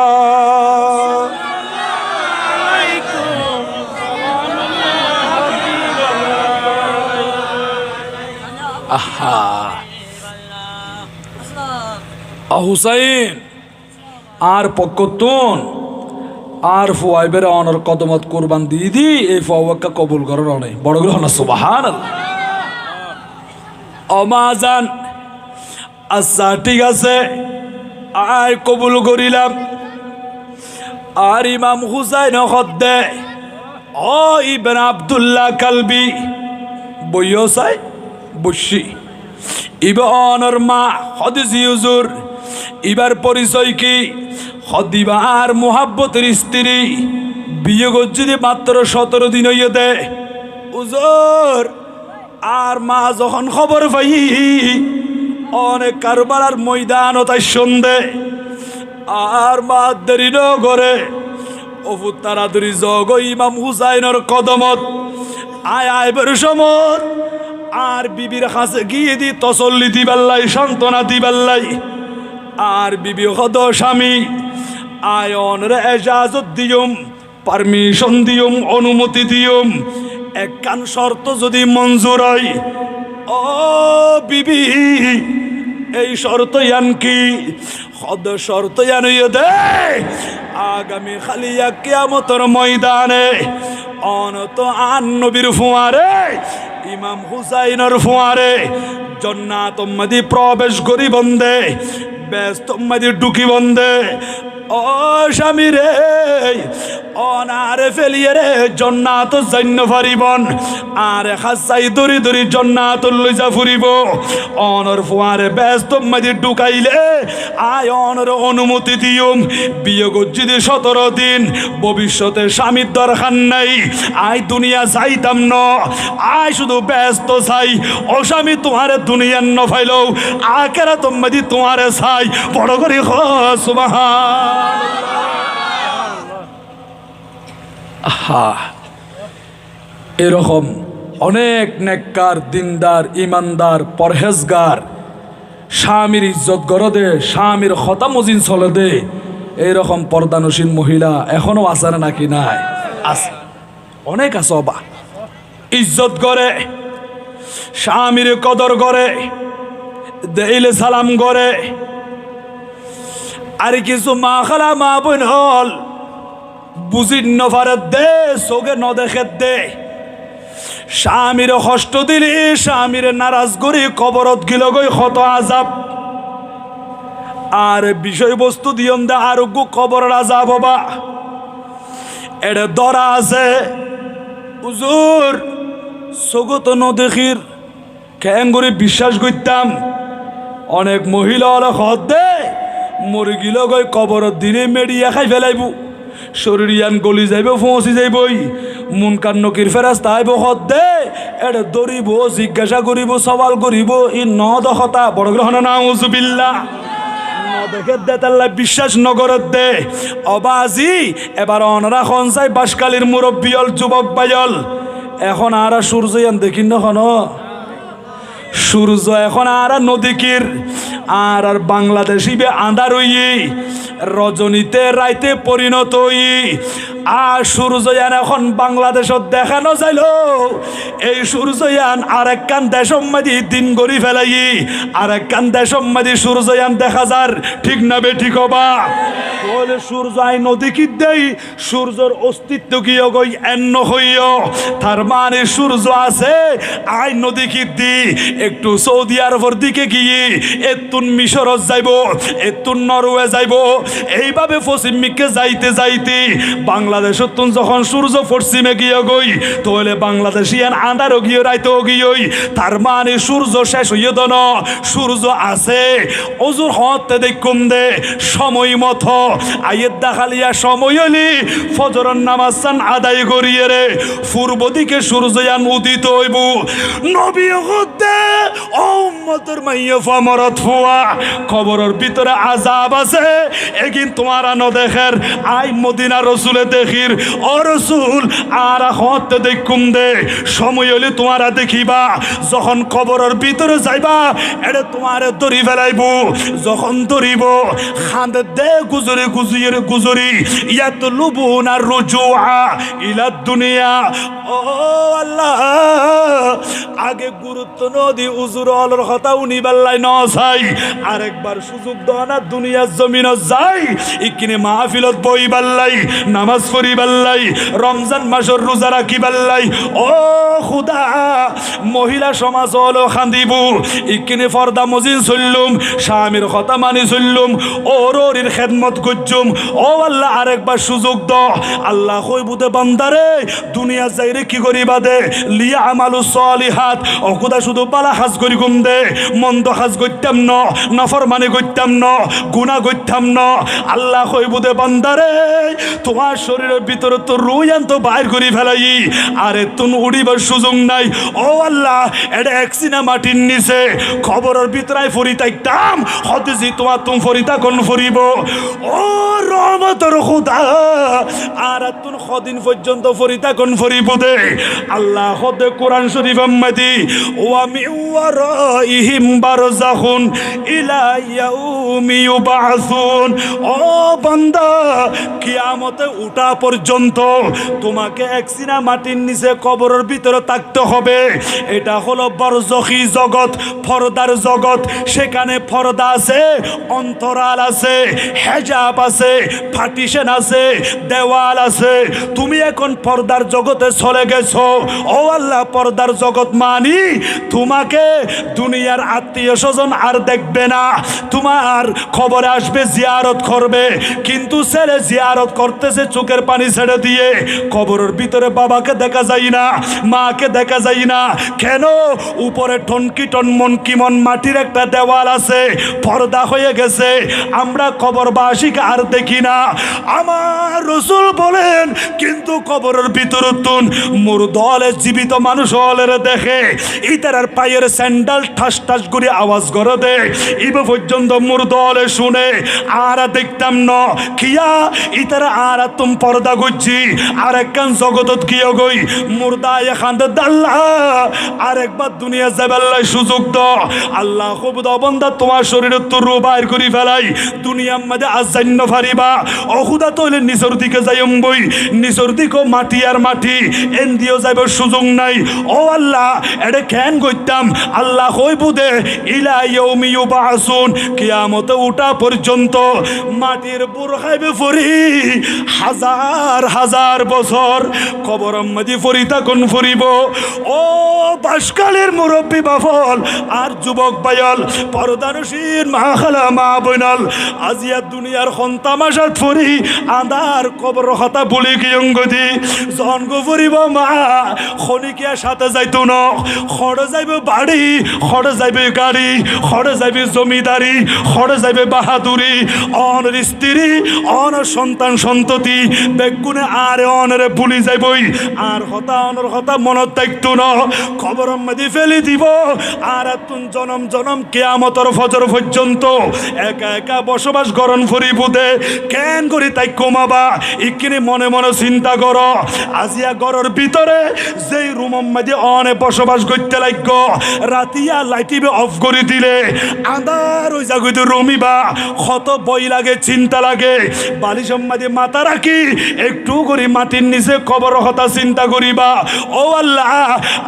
আহা হুসাইন আর পক্ষতুন আর ফুয়াইবের অনর কদমত কোরবান দিয়ে দি এই ফুয়াক্কা কবুল করার অনেক বড় গ্রহ না সুবাহান অমাজান আচ্ছা ঠিক আছে আয় কবুল করিলাম আর ইমাম হুসাইন হদ্দে ও ইবনে আব্দুল্লাহ কালবি বইও চাই বসি ইবা অনর মা হদিসি হুজুর এবার পরিচয় কি হদিবা আর মোহাব্বতের স্ত্রী বিয়ে করছি মাত্র 17 দিন হইয়ে দে হুজুর আর মা যখন খবর পাই অনেক কারবার ময়দান তাই সন্ধে আর মা দেরি ন করে অফুত তাড়াতাড়ি জগ ইমাম হুসাইনের কদমত আয় আয় বের সমত আর বিবির কাছে গিয়ে দি তসল্লি দিবাল্লাই সান্ত্বনা দিবাল্লাই আর বিবি হদ স্বামী আয়ন রে এজাজত দিয়ম পারমিশন দিয়ম অনুমতি দিয়ম একখান শর্ত যদি মঞ্জুর হয় ও বিবি এই শর্ত ইয়ান কি হদ শর্ত ইয়ান দে আগামী খালিয়া কিয়ামতের ময়দানে অনত আন নবীর ফুয়ারে ইমাম হুসাইনের ফুয়ারে জন্নাত উম্মতি প্রবেশ করি বন্দে ব্যস্ত উম্মতি ঢুকি বন্দে ও স্বামী রে অনারে ফেলিয়ে রে জন্নাত জন্য ফারিবন আর খাসাই দরি দরি জন্নাত লইজা ফুরিব অনর ফুয়ারে ব্যস্ত উম্মতি ঢুকাইলে আয় অনর অনুমতি দিয়ম বিয়ে গজ্জিদি 17 দিন ভবিষ্যতে স্বামীর দরকার নাই আয় দুনিয়া চাইতাম ন আয় শুধু ব্যস্ত চাই ও স্বামী তোমারে দুনিয়ার ন ফাইলেও আখেরা তোমাদি তোমারে চাই বড় করে সুবহান আহা এরকম অনেক নেককার দিনদার ইমানদার পরহেজগার স্বামীর ইজ্জত গড় দে স্বামীর খতা মজিন চলে দে এইরকম পর্দানসীন মহিলা এখনো আছে না নাকি নাই আছে অনেক আছে অবা ইজ্জত করে স্বামীর কদর করে দেইলে সালাম করে আর কিছু মা খালা মা বোন হল বুঝিন নফারে দে চোখে ন দেখে দে স্বামীর কষ্ট দিলি স্বামীর নারাজ করি কবরত গিল গই কত আজাব আর বিষয়বস্তু দিয়ন দে আরোগ্য কবরের আজাব হবা এটা দরা আছে হুজুর চোখত ন দেখির কেন করে বিশ্বাস করতাম অনেক মহিলা হলে খত দে মরে গিল গই কবরত দিনে মেডিয়া খাই ফেলাইব শরীরিয়ান গলি যাইব পৌঁছি যাইবই মন কান নকির ফেরাস্তা আইব খত দে এটা দৌড়িব জিজ্ঞাসা করিব সওয়াল করিব ই ন দখতা বড় গ্রহণ নাউজুবিল্লাহ দেখে দে তাল্লা বিশ্বাস নগরত দে অবাজি এবার অনরা খন চাই বাসকালীর মুরব্বিয়ল যুবক বাইল এখন আর সূর্যয়ান দেখিন নখন সূর্য এখন আর নদীকির আর বাংলাদেশি বে আন্ধার হইয়ে রজনীতে রাইতে পরিণত হই আর সূর্যয়ান এখন বাংলাদেশত দেখানো যাইল এই সূর্যয়ান আর এক কান দেশমাদি দিন গড়ি ফেলাই আর এক কান দেশমাদি সূর্যয়ান দেখা যার ঠিক না বে ঠিক হবা বলে সূর্য আই নদী কি দেই সূর্যর অস্তিত্ব কি গই এন্ন হইও তার মানে সূর্য আছে আই নদী কি দি একটু সৌদি আরবের দিকে গিয়ে এতুন মিশরত যাইব এতুন নরওয়ে যাইব এইভাবে পশ্চিমকে যাইতে যাইতে বাংলাদেশত তুন যখন সূর্য পশ্চিমে গিয়ে গই তাহলে বাংলাদেশিয়ান আন্ধারও গিয়ে রাইতেও গিয়ে তার মানে সূর্য শেষ হইয়ে দন সূর্য আছে অজুর হতে দেখুন দে সময় মতো আয়ের দেখালিয়া সময় হলি ফজরের নামাজ আদায় করিয়ে রে পূর্ব দিকে সূর্যয়ান উদিত হইব নবী হতে ও উম্মতের মাইয়া ফামরত ফুয়া খবরের ভিতরে আযাব আছে একিন তোমারা ন দেখের আই মদিনা রসুলে দে দেখির ও রাসূল আর হত দেখুম দে সময় হলে তোমারা দেখিবা যখন কবরের ভিতরে যাইবা এটা তোমারে দড়ি ফেলাইব যখন ধরিব খান্দে দে গুজরি গুজরি গুজরি ইয়াত লুবুন আর রুজুআ ইলা দুনিয়া ও আল্লাহ আগে গুরুত্ব নদী উজুর অলর কথা উনি বেল্লাই ন চাই আরেকবার সুযোগ দাও না দুনিয়ার জমিনত যাই ইকিনে মাহফিলত বই বাল্লাই নামাজ পড়ি বাল্লাই রমজান মাসের রোজা রাখি বাল্লাই ও খুদা মহিলা সমাজ হলো খান্দিব ইকিনে ফর্দা মজিন চললুম স্বামীর কথা মানি চললুম ওরির খেদমত করছুম ও আল্লাহ আরেকবার সুযোগ দাও আল্লাহ কইবুতে বান্দারে দুনিয়া যাইরে কি করিবা দে লিয়া আমালু সলিহাত ও খুদা শুধু পালা হাজ করি গুম দে মন্দ হাজ করতাম ন নফরমানি করতাম ন গুনাহ করতাম ন আল্লাহ কইবুতে বান্দারে তোমার শরীরের ভিতরে তো রুয়ান তো বাইর করি ফেলাই আরে তুন উড়িবার সুযোগ নাই ও আল্লাহ এটা একসিনা মাটির নিচে খবরের ভিতরাই ফরি তাইতাম হতেছি তোমার তুম ফরিতা কোন ফরিব ও রহমতর খুদা আর তুন কদিন পর্যন্ত ফরিতা কোন ফরিব দে আল্লাহ হদে কোরআন শরীফ আম্মাদি ওয়া মিওয়ারাইহিম বারযাখুন ইলা ইয়াউমি ইউবাসুন ও বান্দা কিয়ামতে উঠা পর্যন্ত তোমাকে একসিনা মাটির নিচে কবরের ভিতরে থাকতে হবে এটা হলো বরজখী জগৎ পর্দার জগৎ সেখানে পর্দা আছে অন্তরাল আছে হেজাব আছে পার্টিশন আছে দেওয়াল আছে তুমি এখন পর্দার জগতে চলে গেছো ও আল্লাহ পর্দার জগৎ মানি তোমাকে দুনিয়ার আত্মীয় স্বজন আর দেখবে না তোমার খবরে আসবে জিয়ারত করবে কিন্তু ছেলে জিয়ারত করতেছে চোখের পানি ছেড়ে দিয়ে কবরের ভিতরে বাবাকে দেখা যায় না মাকে দেখা যায় না কেন উপরে টনকি টন মন কি মন মাটির একটা দেওয়াল আছে পর্দা হয়ে গেছে আমরা কবরবাসীকে আর দেখি না আমার রাসূল বলেন কিন্তু কবরের ভিতরে তুন মুরদলে জীবিত মানুষ হলের দেখে ইতার পায়ের স্যান্ডেল ঠাস ঠাস করে আওয়াজ করে দে ইবে পর্যন্ত মুরদলে শুনে আর দেখতাম না কিয়া ইতার আর তুম পর্দা গুজি আর একখান জগতত কিয় গই মুর্দা এখান দাল্লা আর একবার দুনিয়া যাবেল্লাই সুযোগ দাও আল্লাহ খুব দাও বান্দা তোমার শরীরে তো রূপ বাইর করি ফেলাই দুনিয়ার মধ্যে আজ জান্য ফারিবা অহুদা তৈলে নিচর দিকে যাইম বই নিচর দিকে মাটি আর মাটি এন দিয়েও যাইবার সুযোগ নাই ও আল্লাহ এটা কেন করতাম আল্লাহ কইবু দে ইলা ইয়াউমি ইউবাসুন কিয়ামতে উঠা পর্যন্ত মাটির বুড় খাইবে ফরি হাজার হাজার বছর কবরের মধ্যে ফরিতা কোন ফরিব ও বাসকালের মুরব্বী বাফল আর যুবক বায়ল পরদানসীন মা খালা মা বইনাল আজিয়া দুনিয়ার খন্তামাশাত ফরি আদার কবর হতা বলি কি অঙ্গদি জন্ম ফরিব মা খনিকিয়া সাথে যাইতো ন খড়ে যাইবে বাড়ি খড়ে যাইবে গাড়ি খড়ে যাইবে জমিদারি খড়ে যাইবে বাহাদুরি অনর স্ত্রী অনর সন্তান সন্ততি বেগুনে আর অনরে ভুলি যাইবই আর হতা অনর হতা মনত থাকতো না খবরের মধ্যে ফেলে দিব আর তুন জনম জনম কিয়ামতের ফজর পর্যন্ত একা একা বসবাস গরণ ফরিব দে কেন করি তাই কমাবা ইকিনি মনে মনে চিন্তা কর আজিয়া ঘরের ভিতরে যেই রুমের মধ্যে অনে বসবাস করতে লাগ রাতিয়া লাইটিবে অফ করে দিলে আন্ধার ওই জায়গাতে রমিবা কত বই লাগে চিন্তা লাগে বালিশের মধ্যে মাথা রাখি একটু করে মাটির নিচে কবর হতা চিন্তা করিবা ও আল্লাহ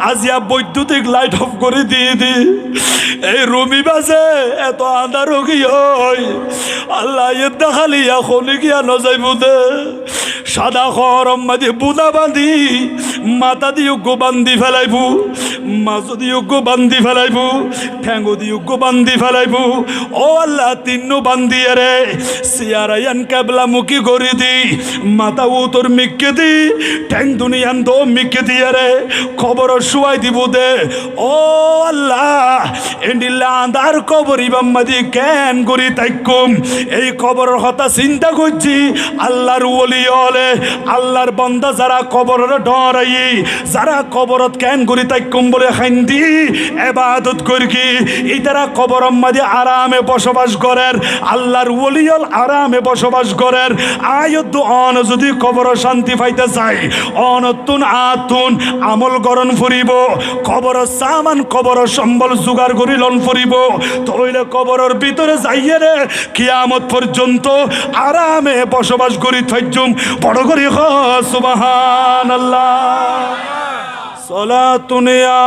আজিয়া বৈদ্যুতিক লাইট অফ করে দিয়ে দি এই রুমি বাজে এত আন্ধার কি হয় আল্লাহ এ দেখালি এখন গিয়া নজাইব দে সাদা খরম মাঝে বুদা বান্ধি মাথা দিয়ে গো বান্ধি ফেলাইবু মাছ দিয়ে গো বান্ধি ফেলাইবু ঠ্যাঙ্গো দিয়ে গো বান্ধি ফেলাইবু ও আল্লাহ তিন্নু বান্ধি রে সিয়ারায়ান কেবলা মুখী করে দি মাথা ও তোর মিক্কে দি ঠ্যাং দুনিয়ান দো মিক্কে দিয়ে রে খবর শুয়াই দিব দে ও আল্লাহ এন্ডিল্লা আন্ধার কবর ইবাম্মাদি কেন করি তাইকুম এই খবরের কথা চিন্তা করছি আল্লাহর ওলি হলে আল্লাহর বান্দা যারা কবরের ডরাই যারা কবরত কেন করি তাইকুম বলে খাইন্দি ইবাদত করি কি ইতারা কবর মাঝে আরামে বসবাস করেন আল্লাহর ওলিয়ল আরামে বসবাস করেন আয়ত অন যদি কবর শান্তি পাইতে চাই অনতুন আতুন আমল গরণ ফুরিব কবর সামান কবর সম্বল জোগাড় করি লন ফুরিব তইলে কবরের ভিতরে যাইয়ে রে কিয়ামত পর্যন্ত আরামে বসবাস করি থাইজুম বড় করি সুবহানাল্লাহ সালাতুন ইয়া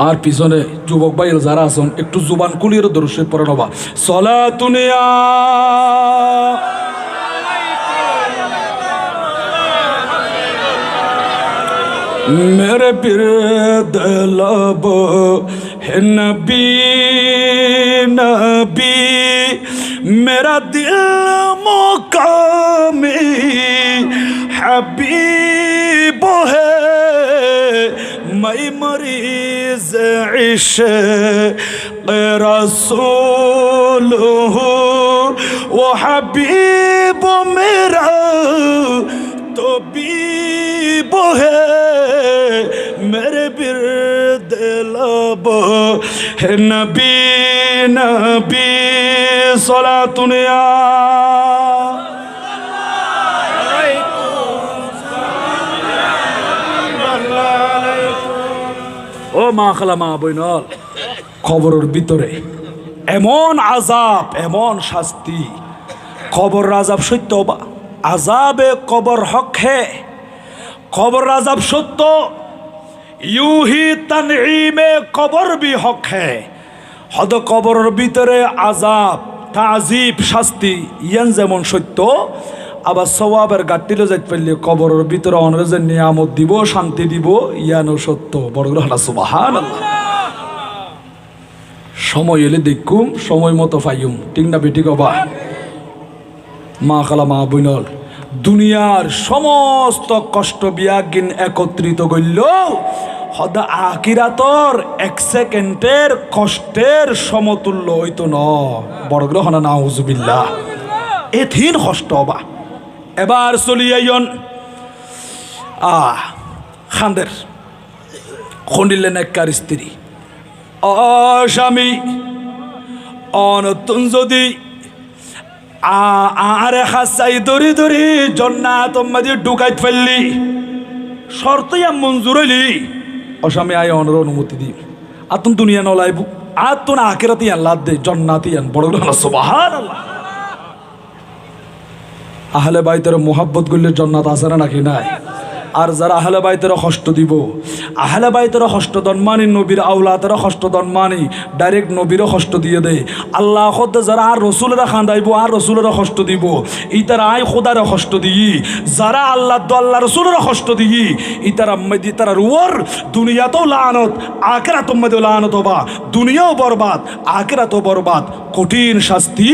আর পিছনে যুবক ভাই যারা আছেন একটু জুবান কুলিয়ে দরুদ শরীফ পড়ে নেবা সালাতুন ইয়া मेरे बिरदलब है नबी नबी मेरा दिल मुकामी हबीब है मैं मरीज इश्क़ रसूल हूँ वो हबीब मेरा तो बीब है मेरे बिरद लब है नबी नबी सलातुन या ও মা খালা মা বইনল কবরের ভিতরে এমন আযাব এমন শাস্তি কবর আযাব সত্য বা আযাবে কবর হক হে কবর আযাব সত্য ইউহি তানঈমে কবর বি হক হে হদ কবরের ভিতরে আযাব তাজিব শাস্তি ইয়ান যেমন সত্য আবার সওয়াবের গাট্টিলে যাইতে পারলে কবরের ভিতরে অনেক যে নিয়ামত দিব শান্তি দিব ইয়ানো সত্য বড় করে সুবহানাল্লাহ সময় এলে দেখুম সময় মতো পাইম ঠিক না বেটি কবা মা খালা মা বইনল দুনিয়ার সমস্ত কষ্ট বিয়াগিন একত্রিত করল হদা আখিরাতর এক সেকেন্ডের কষ্টের সমতুল্য হইতো ন বড় গ্রহণ নাউজুবিল্লাহ এথিন কষ্ট বা এবার চলি আইন খান্দের খন্ডিলেন এককার স্ত্রী অস্বামী অনতুন যদি আরে খাসাই দরি দরি জন্নাত মাঝে ঢুকাই ফেললি শর্তই মঞ্জুর হইলি অস্বামী আয় অনর অনুমতি দি আতুন দুনিয়া নলাইব আতুন আখিরাতি আল্লাহ দে জন্নাতি আন বড় সুবহানাল্লাহ আহলে বাইতের মোহাব্বত করলে জন্নাত আছে না নাকি নাই আর যারা আহলে বাইতের কষ্ট দিব আহলে বাইতের কষ্ট দনমানি নবীর আওলাদের কষ্ট দনমানি ডাইরেক্ট নবীরও কষ্ট দিয়ে দেয় আল্লাহ খোদ যারা আর রসুলেরা খান্দাইব আর রসুলেরা কষ্ট দিব ইতারা আই খোদারে কষ্ট দিই যারা আল্লাহ আল্লাহ রসুলেরা কষ্ট দিই ইতারা মেদি তারা রুয়ার দুনিয়াতেও লানত আখিরাত মেদি লানত বা দুনিয়াও বরবাদ আখিরাতও বরবাদ কঠিন শাস্তি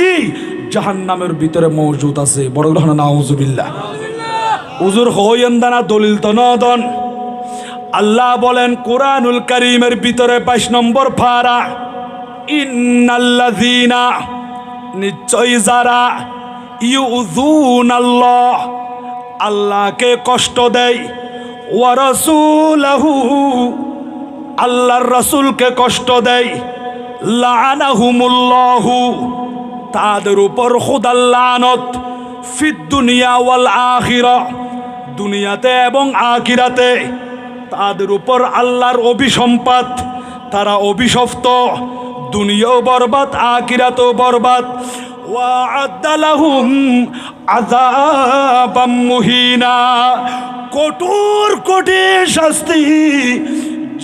জাহান্নামের ভিতরে মজুদ আছে বড় গ্রহণ নাউজুবিল্লাহ উজুর হইন্দানা দলিল তো নদন আল্লাহ বলেন কুরআনুল কারীমের ভিতরে 22 নম্বর পারা ইন্নাল্লাযীনা নিশ্চয় যারা ইউযুনাল্লাহ আল্লাহকে কষ্ট দেয় ওয়া রাসূলাহু আল্লাহর রাসূলকে কষ্ট দেয় লাআনাহুমুল্লাহু তাদের উপর খোদার লানত ফিদ দুনিয়া ওয়াল আখিরা দুনিয়াতে এবং আখিরাতে তাদের উপর আল্লাহর অভিসম্পাত তারা অভিশপ্ত দুনিয়াও বরবাদ আখিরাতেও বরবাদ ওয়া আদালাহুম আযাবাম মুহিনা কঠোর কঠিন শাস্তি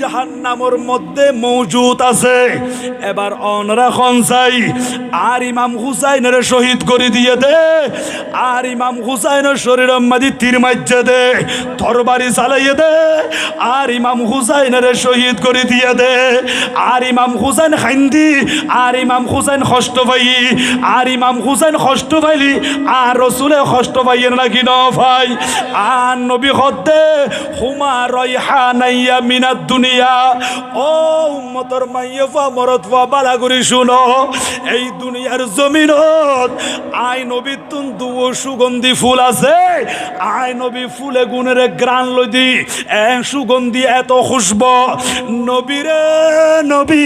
জাহান্নামের মধ্যে মজুদ আছে এবার অনরা খনসাই আর ইমাম হুসাইনের শহীদ করে দিয়ে দে আর ইমাম হুসাইনের শরীরের মাঝে তীর মাইজে দে তরবারি চালাইয়ে দে আর ইমাম হুসাইনের শহীদ করে দিয়ে দে আর ইমাম হুসাইন খাইন্দি আর ইমাম হুসাইন কষ্ট পাই আর ইমাম হুসাইন কষ্ট পাইলি আর রসুলে কষ্ট পাইয়ের নাকি ন ভাই আর নবী হদ্দে হুমা রাইহানাইয়া মিনাদ দুনিয়া দুনিয়া। ও উম্মতর মাইয়ফা মরতফা বালা করে শুনো, এই দুনিয়ার জমিনত আই নবী তুন দুও সুগন্ধি ফুল আছে। আই নবী ফুলে গুণের গ্রান লই দি সুগন্ধি এত খুশব। নবীরে নবী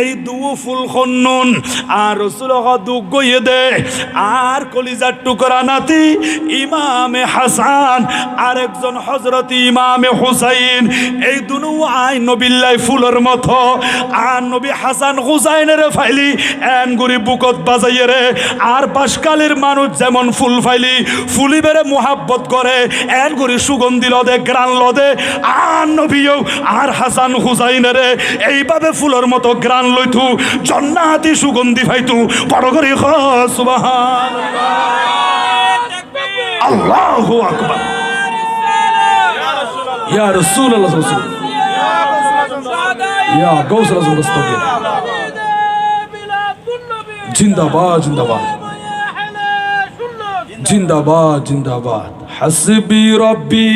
এই দুও ফুল খন্নুন আর রসুল দুঃখ গইয়ে দে আর কলিজার টুকরা নাতি ইমামে হাসান আর একজন হজরত ইমামে হুসাইন, এই দুনু আই নবিল্লাই ফুলের মতো। আর নবী হাসান হুসাইনের ফাইলি এন গুরি বুকত বাজাইয়ে রে। আর বাসকালের মানুষ যেমন ফুল ফাইলি ফুলি বেড়ে মোহাব্বত করে এন গুরি সুগন্ধি লদে গ্রান লদে। আর নবীও আর হাসান হুসাইনের এইভাবে ফুলের মতো গ্রান লইতু জন্নাতি সুগন্ধি ফাইতু। বড় করে সুবহানাল্লাহ, আল্লাহু আকবার। ইয়া রাসূলুল্লাহ ইয়া গাউস রাসূল আস্তাগফির। জিন্দাবাদ জিন্দাবাদ জিন্দাবাদ জিন্দাবাদ। হাসবি রব্বি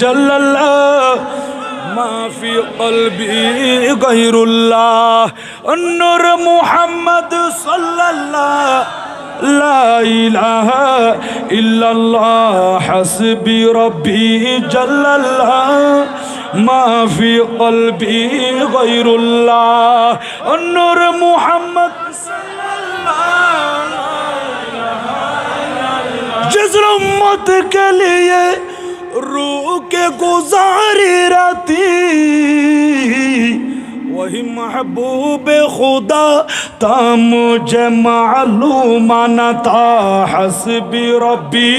জাল্লাল্লাহ মা ফি কলবি গায়রুল্লাহ। নূর মুহাম্মদ সাল্লাল্লাহ লা ইলাহা ইল্লাল্লাহ। হাসবি রব্বি জাল্লাল্লাহ মা ফি কলবি গায়রুল্লাহ। নূর মুহাম্মদ जिस उम्मत के लिए रूह के गुजारी रहती वही महबूब खुदा था मुझे मालूम न था। हस्बी रब्बी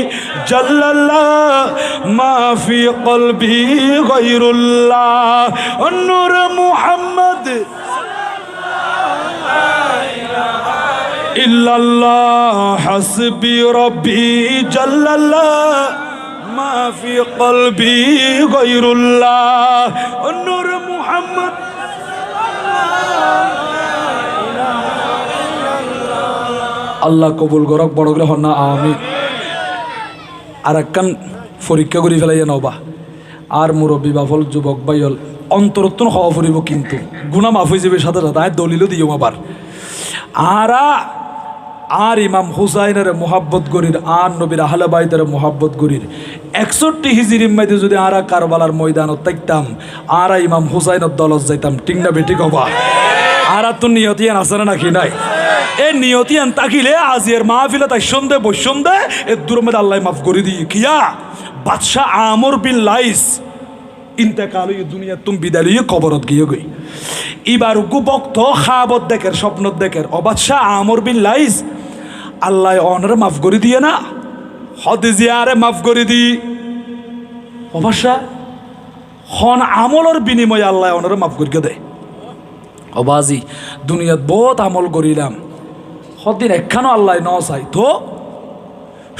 जल्लल्लाह मा फी क़ल्बी गैरुल्लाह। नूर मुहम्मद इल्लल्लाह। हस्बी रब्बी जल्लल्लाह मा फी क़ल्बी गैरुल्लाह। नूर मुहम्मद আল্লাহ কবুল করক। বড় করে হন না আমি। আর একখান পরীক্ষা করে ফেলাই নবা আর মুরব্বী বাফল যুবক বাইল অন্তরত্বন হওয়া ফুরিব, কিন্তু গুণা মাফ হয়ে যাবে সাথে সাথে। দলিলও দিও আবার। আর ইমাম হুসাইনের মোহাব্বত গরির আর নবীর আহলে বাইতের মোহাব্বত গরির 61 হিজরির মধ্যে যদি আরা কারবালার ময়দানত থাকতাম আর ইমাম হুসাইনের দলত যাইতাম। ঠিক না বেটি কবা? আর তো নিয়তিয়ান আছে নাকি নাই? এ নিয়তিয়ান তাকিলে আজিয়ের মাহফিলে তাই সন্ধে বৈসন্ধে এ দুরমেদ আল্লাহ মাফ করে দিই। কিয়া বাদশাহ আমর বিন লাইস ইন্তেকাল দুনিয়া তুমি বিদায় লিয়ে কবরত গিয়ে গই। এবার গুবক্ত খাবত দেখের স্বপ্নত দেখের অবাদশাহ আমর বিন লাইস আল্লাহ অনরে মাফ করে দিয়ে না হদিজিয়ারে মাফ করে দি। অবাদশাহ হন আমলের বিনিময়ে আল্লাহ অনরে মাফ করে দেয়। অবাজি দুনিয়াত বহুত আমল করিলাম, সদিন একখানো আল্লাহ ন চাই তো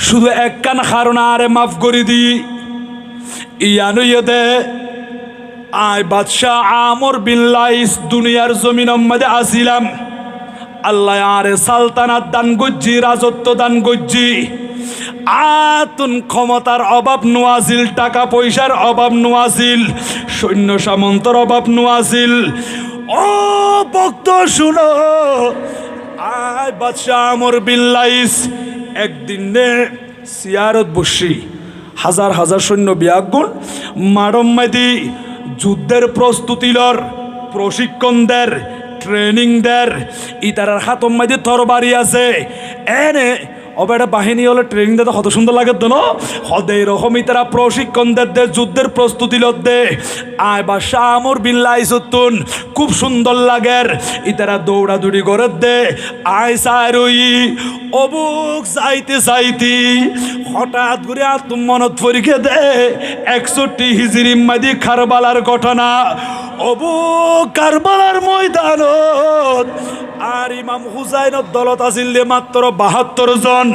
শুধু একখান কারণ আরে মাফ করে দি। ইয়ানো দে আয় বাদশাহ আমর বিন লাইস দুনিয়ার জমিনের মধ্যে আসিলাম। আল্লাহ আরে সালতানাত দান গজ্জি, রাজত্ব দান গজ্জি। আতুন ক্ষমতার অভাব নোয়াছিল, টাকা পয়সার অভাব নোয়াছিল, সৈন্য সামন্তর অভাব নোয়াছিল। ও ভক্ত শুনো, আয় বাদশাহ আমর বিন লাইস একদিন সিয়ারত বসি হাজার হাজার সৈন্য বিয়াগুন মাডম মাদি যুদ্ধের প্রস্তুতিলর প্রশিক্ষণ দের ট্রেনিং দের। ইতারার হাতম মাদি তরবারি আছে এনে অবেটা বাহিনী হলে ট্রেনিং দিতে কত সুন্দর লাগে তো না? হদে এরকমই তারা প্রশিক্ষণ দে যুদ্ধের প্রস্তুতি দে। আয় বাদশাহ আমর বিন লাইস খুব সুন্দর লাগের। ইতারা দৌড়াদৌড়ি করে দে আয় সারই অবুক চাইতে চাইতি হঠাৎ করে আত্ম মনত পরীক্ষা দে 61 হিজরি মাদি কারবালার ঘটনা। অবুক কারবালার ময়দানত আর ইমাম হুসাইনের দলত আছিল মাত্র 72 জন।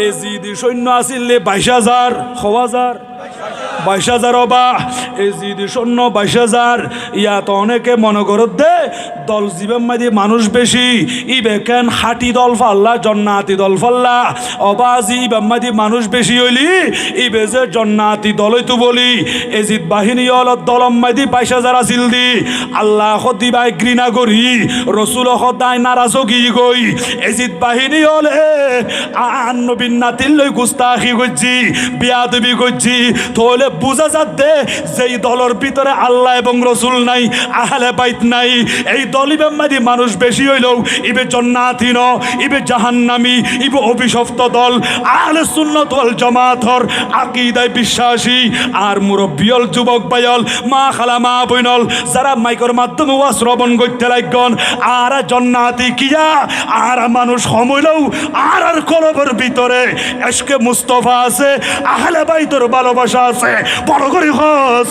এজিদি সৈন্য আছিল 22,000 6000 22,000 হবা এজিদ সৈন্য 22,000 ইয়াত অনেকে মনে করত দে দল জীবের মাঝে মানুষ বেশি ইবে কেন হাটি দল ফাল্লা জন্নাতি দল ফাল্লা অবাজি ইবের মাঝে মানুষ বেশি হইলি ইবে যে জন্নাতি দলই তো বলি এজিদ বাহিনী হল দলম মাঝে 22,000 আছিল দি আল্লাহ সদিবাই ঘৃণা করি রসুল সদায় নারাজগি গই এজিদ বাহিনী হলে আন নবীন নাতিল লই গুস্তাখি করছি বিয়াদবি করছি তাহলে বুঝা যাচ্ছে যেই দলের ভিতরে আল্লাহ এবং রসুল নাই আহলে বাইত নাই এই দলিবের মাঝে মানুষ বেশি হইলেও ইবে জন্নাতি ন ইবে জাহান্নামী ইবে অভিশপ্ত দল আহলে সুন্নাত ওয়াল জামাতর আকীদায় বিশ্বাসী আর মুরব্বিয়ল যুবক ভাইয়ল মা খালা মা বইনল যারা মাইকর মাধ্যমে ওয়াজ শ্রবণ করতে লাগন আর জন্নাতি কিয়া আর মানুষ সমইলেও আর কলবের ভিতরে এশকে মুস্তাফা আছে আহলে বাইতের ভালোবাসা আছে বড় করে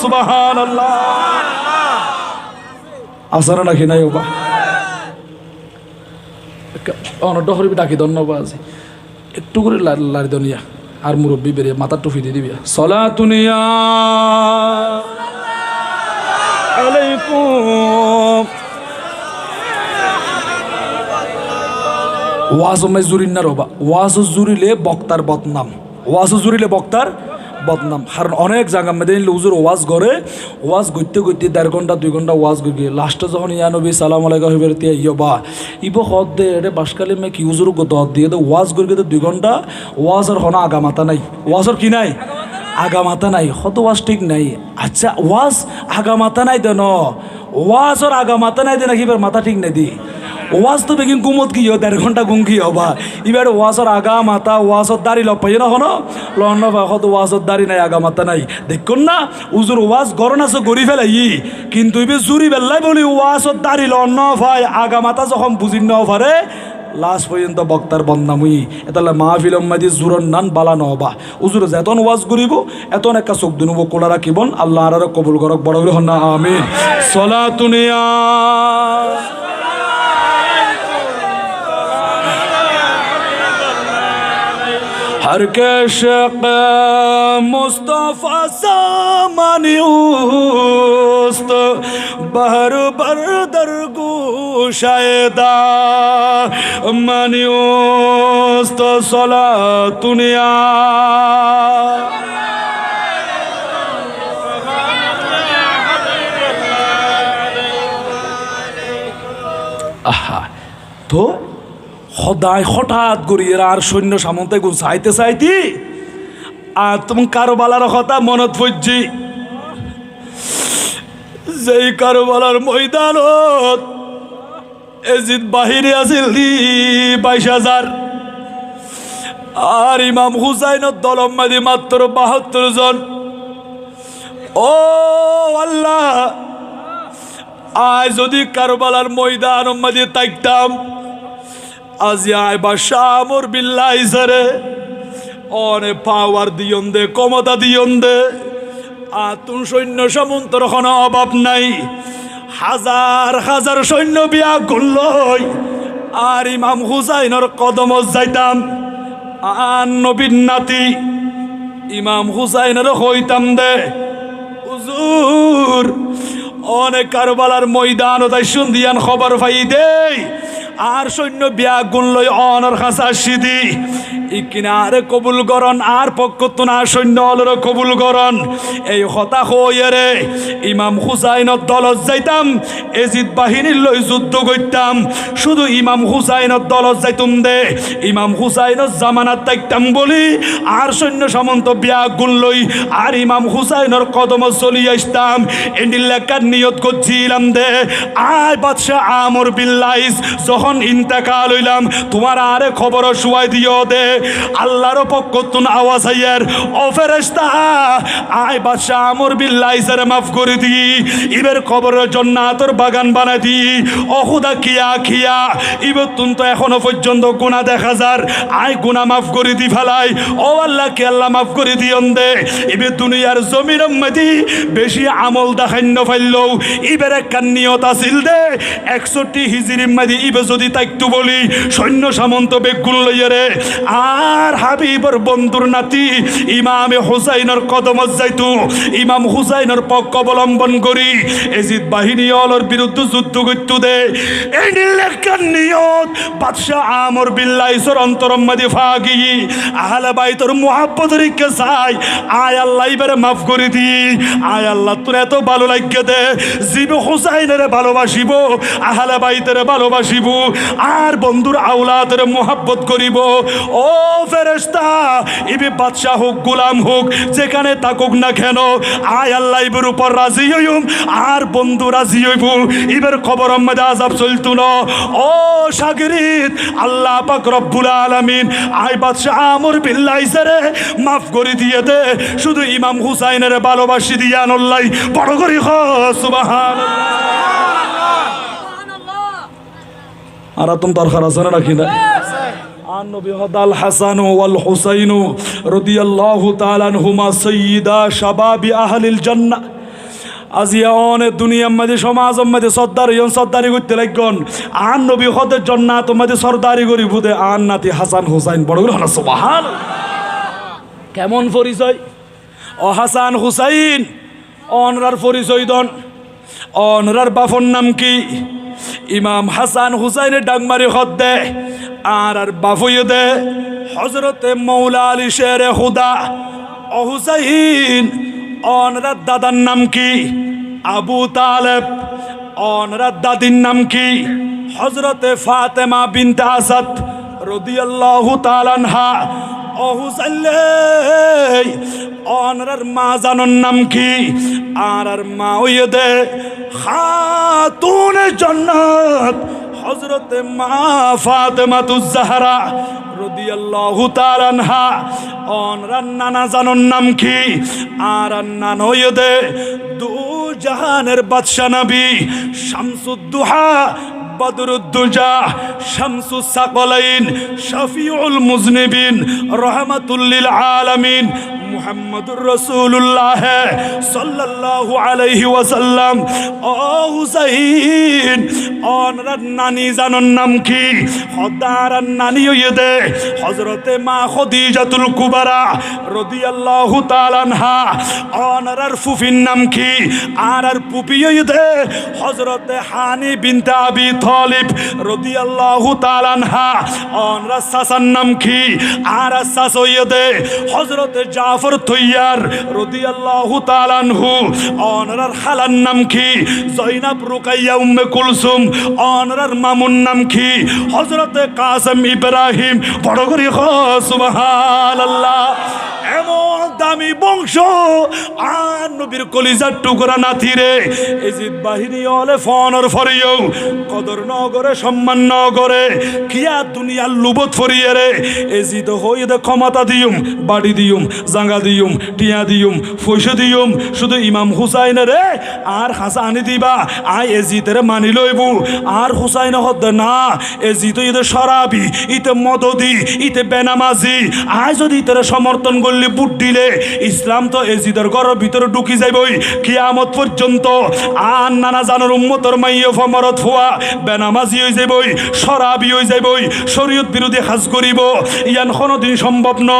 সুবহানাল্লাহ আসারা নাকি নাই ওবা ডহরবি ডাকি ধন্যবাদ একটু করে লারি দনিয়া আর মুরব্বী বেরিয়ে মাথা টুফি দিয়ে দিবি সলাতুনিয়া আলাইকুম ওয়াজ মে জুরিন না রবা ওয়াজ জুরিলে বক্তার বদনাম ওয়াজ জুরিলে বক্তার বদনাম কারণ অনেক জায়গা মেদিন হুজুর ওয়াজ করে ওয়াজ করতে করতে 1.5 ঘন্টা 2 ঘন্টা ওয়াজ করি লাস্টে যখন ইয়া নবী সালাম আলাইকুম হইবে তিয়া ইয়বা ইবো হদ দে এটা বাসকালে মে কি হুজুর গো দদ দিয়ে দে ওয়াজ করি তো 2 ঘন্টা ওয়াজের হনা আগা মাথা নাই ওয়াজের কি নাই আগা মাথা নাই হত ওয়াজ ঠিক নাই আচ্ছা ওয়াজ আগা মাথা নাই দেন ওয়াজের আগা মাথা নাই দে নাকি এবার মাথা ঠিক নাই দি ওয়াজ তো বেগিন গুমত কি 1.5 ঘন্টা গুম কি হবা এবার ওয়াজের আগা মাথা ওয়াজের দাড়ি লপাই না হনো লন হত ওয়াজের দাড়ি নাই আগা মাথা নাই দেখুন না উজুর ওয়াজ গরন আছে গড়ি ফেলাই কিন্তু এবার জুরি বেল্লাই বলি ওয়াজের দাড়ি লন ভাই আগা মাথা যখন বুঝি ন পারে লাস্ট পর্যন্ত বক্তার বদনামই এতালে মাহফিল মাদি জুরন নান বালা নহবা উজুর যেতন ওয়াজ করিব এতন একটা চোখ দুনুব কোলা রাখিবন আল্লাহ আর কবুল করক বড় করে হন আমিন সলাতুনিয়া हर के शक मुस्तफ़ा सामानी उस्त बहर बर दरगू शायदा मानी उस्त सला दुनिया आहा तो সদায় হঠাৎ করি এরা আর সৈন্য সামন্তে গুণ চাইতে চাইতি আর তুমি কারবালার কথা মনত পড়ছি যেই কারবালার ময়দানত এজিদ বাহিরে আছিল 22,000 আর ইমাম হুসাইনের দলম মাদি মাত্র 72 জন ও আল্লাহ আয় যদি কারবালার ময়দান মাদি তাইতাম আজি আয় বাদশাহ আমর বিল্লাহি সারে অনে পাওয়ার দিয়ন দে ক্ষমতা দিয়ন দে আতুন সৈন্য সামন্তর কোনো অভাব নাই হাজার হাজার সৈন্য বিয়া করলই আর ইমাম হুসাইনের কদম যাইতাম আন নবীর নাতি ইমাম হুসাইনের হইতাম দে হুজুর অনেক কারবালার ময়দান তাই শুনদিয়ান খবর পাই দেই আর সৈন্য বিয়া গুনলই অনর খাসা সিদি ইকিনারে কবুল করন আর পক্ষ না সৈন্য অলর কবুল করন এই হতা হইরে ইমাম হুসাইনের দলত যাইতাম এজিদ বাহিনীর লই যুদ্ধ করতাম শুধু ইমাম হুসাইনের দলত যাইতুম দে ইমাম হুসাইনের জামানাত থাকতাম বলি আর সৈন্য সামন্ত বিয়া গুনলই আর ইমাম হুসাইনের কদম চলি আসতাম এন্ডিল লেখার নিয়ত করছিলাম দে আয় বাদশাহ আমর বিল্লাহিস যখন ইন্তেকাল হইলাম তোমার আরে খবর শুয়াই দিও দে আল্লাহর পক্ষ তুন আওয়াজ আইয়ার ও ফেরেশতা আয় বাদশাহ আমর বিল্লাহিসের মাফ করে দি ইবের কবরের জান্নাতের বাগান বানাই দি ও খুদা কিয়া কিয়া ইবের তুন তো এখনো পর্যন্ত গুনাহ দেখা যার আয় গুনাহ মাফ করে দি ফেলাই ও আল্লাহ কে আল্লাহ মাফ করে দিয়ন দে ইবে দুনিয়ার জমির মধ্যে বেশি আমল দেখান্য ফাইলও ইবের এক নিয়ত আছিল দে 61 হিজরির মধ্যে ইবে যদি তা একটু বলি সৈন্য সামন্ত বেগুন লইয়া রে আর হাবিবর বন্ধুর নাতি ইমামে হুসাইনের কদমত যাইতু ইমাম হুসাইনের পক্ষ অবলম্বন করি এজিদ বাহিনী অলর বিরুদ্ধে যুদ্ধ করতে দে এই নিলেখার নিয়ত বাদশাহ আমর বিল্লাহির অন্তরম মাদি ফাগি আহলে বাইতের মুহাব্বত রেখে চাই আয় আল্লাহ এবারে মাফ করে দি আয় আল্লাহ তোর এত ভালো লাগে দে জিব হুসাইনের ভালোবাসিব আহলে বাইতের ভালোবাসিব আর বন্ধুর আওলাদের মুহাব্বত করিব ও ফেরেশতা ইবি বাদশাহ হোক গোলাম হোক যেখানে থাকুক না কেন আয় আল্লাহ ইবের উপর রাজি হইম আর বন্ধু রাজি হইব ইবের খবর মধ্যে আযাব চলতো না ও শাগরিদ আল্লাহ পাক রব্বুল আলামিন আয় বাদশাহ আমর বিল্লাহিরে মাফ করে দিয়ে দে শুধু ইমাম হুসাইনের ভালোবাসি দিয়া আল্লাহ বড় করে সুবহানাল্লাহ আর তুমি দরকার আছে না রাখি না عن نبي هذا الحسن والحسين رضي الله تعالى عنهما سيدا شباب أهل الجنة আজিয়ান দুনিয়ার মধ্যে সমাজের মধ্যে সর্দারি করতে লাগন আন নবী হদের জান্নাতের মধ্যে সর্দারি করি বুদে আন নাতি হাসান হুসাইন বড় করে না সুবহানাল্লাহ কেমন পরিচয় ও হাসান হুসাইন অনরার পরিচয় দন অনরার বাপর নাম কি ইমাম হাসান হুসাইনের ডাংমারি হদ দে আর বাফুয়ে দে হজরতে মৌলা আলী শেরে হুদা ও হুসাইন অনরার দাদার নাম কি আবু তালেব অনরার দাদির নাম কি হজরতে ফাতেমা বিনতে আসাদ রাদিয়াল্লাহু তাআলা আনহা ও হুসাইলে অনরার মা জানার নাম কি আর মা হইয়ে দে খাতুনে জান্নাত হযরতে মা ফাতেমাতুজ জাহরা রাদিয়াল্লাহু তাআলা আনহা অনরার নানা জানার নাম কি আর নানা হইয়ে দে দু জাহানের বাদশা নবী শামসুদ্দুহা বদরুদ্দুজা শামসুস সাকলাইন শফিউল মুজনিবিন রাহমাতুল লিল আলামিন মুহাম্মদুর রাসূলুল্লাহ সাল্লাল্লাহু আলাইহি ওয়াসাল্লাম ও হুসাইন অনরার নানি জানার নাম কি খোদার নানি হইয়ে দে হযরতে মা খাদিজাতুল কুবরা রাদিয়াল্লাহু তাআলা আনহা অনরার ফুফির নাম কি আর ফুপি হইয়ে দে হযরতে হানি বিনতে আবি তালিব রাদিয়াল্লাহু তাআলা আনহা অনরার সাসার নাম কি আর সাস হইয়ে দে হযরতে জাফর তৈয়ার রাদিয়াল্লাহু তাআলা আনহু অনরার খালার নাম কি জয়নাব রুকাইয়া উম্মে কুলসুম অনরার মামুন নাম কি হযরতে কাসেম ইব্রাহিম বড় করে সুবহানাল্লাহ এমন দামি বংশ আর নবীর কলিজার টুকরা নাতি রে এজিদ বাহিনী হলে ফনর ফরিও কদর নগরে সম্মান নগরে কিয়া দুনিয়ার লুবত ফরিয়ে রে এজিদ হই দে ক্ষমতা দিউম বাড়ি দিউম জাঙ্গা দিউম টিয়া দিউম পয়সা দিউম শুধু ইমাম হুসাইন রে আর হাসানি দিবা আয় এজিদের মানি লইবু আর হুসাইন হদ না এজিদ ইতে শরাবি ইতে মদদি ইতে বেনামাজি আয় যদি ইতে সমর্থন করলে বুট দিলে ইসলাম তো এজিদের ঘরের ভিতরে ঢুকি যাইবই কিয়ামত পর্যন্ত আর নানা জানার উম্মতর মাইয়া ফমরত ফুয়া বেনামাজি হয়ে যাইবই শরাবি হয়ে যাইবই শরীয়ত বিরোধী কাজ করিব ইয়ান কোনোদিন সম্ভব ন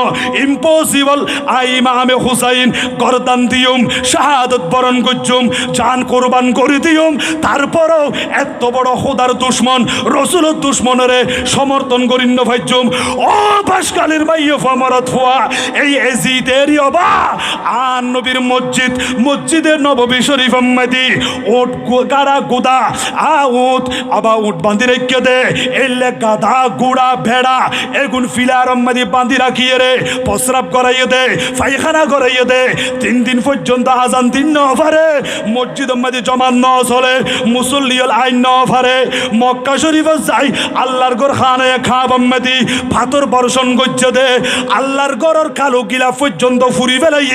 ইম্পসিবল আই ইমামে হুসাইন গরদান দিউম শাহাদত বরণ করছুম জান কোরবান করে দিউম তারপরও এত বড় খোদার দুশ্মন রসুলের দুশ্মনরে সমর্থন করিন্য ভাইজুম ও বাসকালের মাইয়া ফমরত ফুয়া এই এজিদের অবা আর নবীর মসজিদে নববী শরীফ আম্মাদি ওট গাড়া গুদা উট আবা উট বাঁধি রেখে দে এলে গাধা গুড়া ভেড়া এগুন ফিলার আম্মাদি বাঁধি রাখিয়ে রে প্রস্রাব করাইয়ে দে পায়খানা করাইয়ে দে 3 দিন পর্যন্ত আজান দিন ন পারে মসজিদ আম্মাদি জমান ন চলে মুসল্লিয়ল আইন ন পারে মক্কা শরীফে যাই আল্লাহর ঘর খানে খাব আম্মাদি পাথর বর্ষণ করছে দে আল্লাহর ঘরের কালো গিলা গিলা পর্যন্ত ফুরি ফেলাই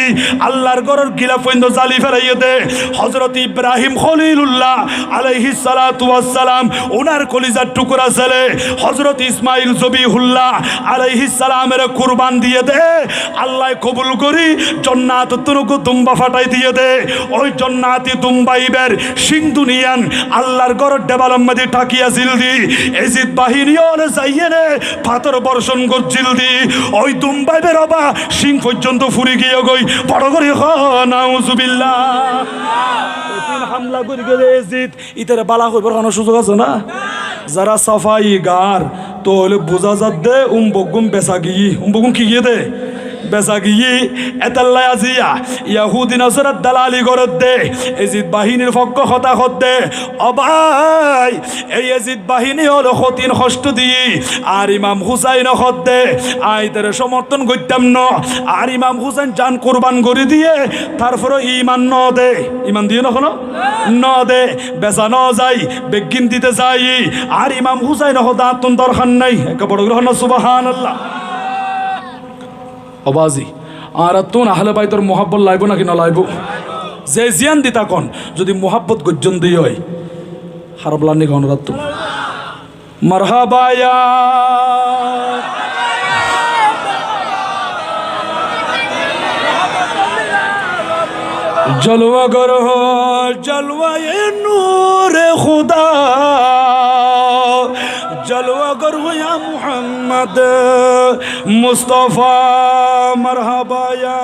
আল্লাহর ঘরের গিলা পর্যন্ত জালি ফেলাইয়ে দে। হযরত ইব্রাহিম খলিলুল্লাহ আলাইহিস সালাতু ওয়াস সালাম ওনার কলিজার টুকরা ছেলে হযরত ইসমাইল জবিহুল্লাহ আলাইহিস সালামের কুরবান দিয়ে দে। আল্লাহ কবুল করি জান্নাত তুনুকু দুম্বা ফাটাই দিয়ে দে। ওই জান্নাতি দুম্বাইবের সিং দুনিয়ান আল্লাহর ঘরের ডেভেলপমেন্টে টাকিয়া জিলদি এজিদ বাহিনী ওরে যাইয়ে রে পাথর বর্ষণ করছিল দি। ওই দুম্বাইবের অবা সিং পর্যন্ত ফুরি গিয়ে গই বড় করে নাউজুবিল্লাহ হামলা করে গেলে এজিদ ইতার বালা হইবার কোনো সুযোগ আছে না? যারা সাফাই গার তো হলে বোঝা যাত দে বগুম বেচা গিয়ে বগুম কি গিয়ে দে বেচা গিয়ে এতাল্লাই আজিয়া ইয়াহুদি নাসরাত দালালি করত দে এজিদ বাহিনীর পক্ষ হতা হত দে। অবাই এই এজিদ বাহিনী হলো হতিন কষ্ট দিয়ে আর ইমাম হুসাইন হত দে আইতারে সমর্থন করতাম ন আর ইমাম হুসাইন জান কোরবান করে দিয়ে তারপরে ইমান ন দে ইমান দিয়ে নখন ন দে বেচা ন যাই বেগিন দিতে যাই আর ইমাম হুসাইন হত আত্ম দরকার নাই একে বড় গ্রহণ সুবহানাল্লাহ। অবাজি আর তুন আহলে বাইতর মোহাব্বত লাইব নাকি না লাইব? যে জিয়ান দিতা কন যদি মোহাব্বত গজ্জন দিয়ে হয় খারাপ লাগনি কন রাত মারহাবা ইয়া জলওয়া গরহ জলওয়ায়ে নূরে খুদা জলওয়া গরহ ইয়া মুহাম্মদ মুস্তাফা মারহাবা ইয়া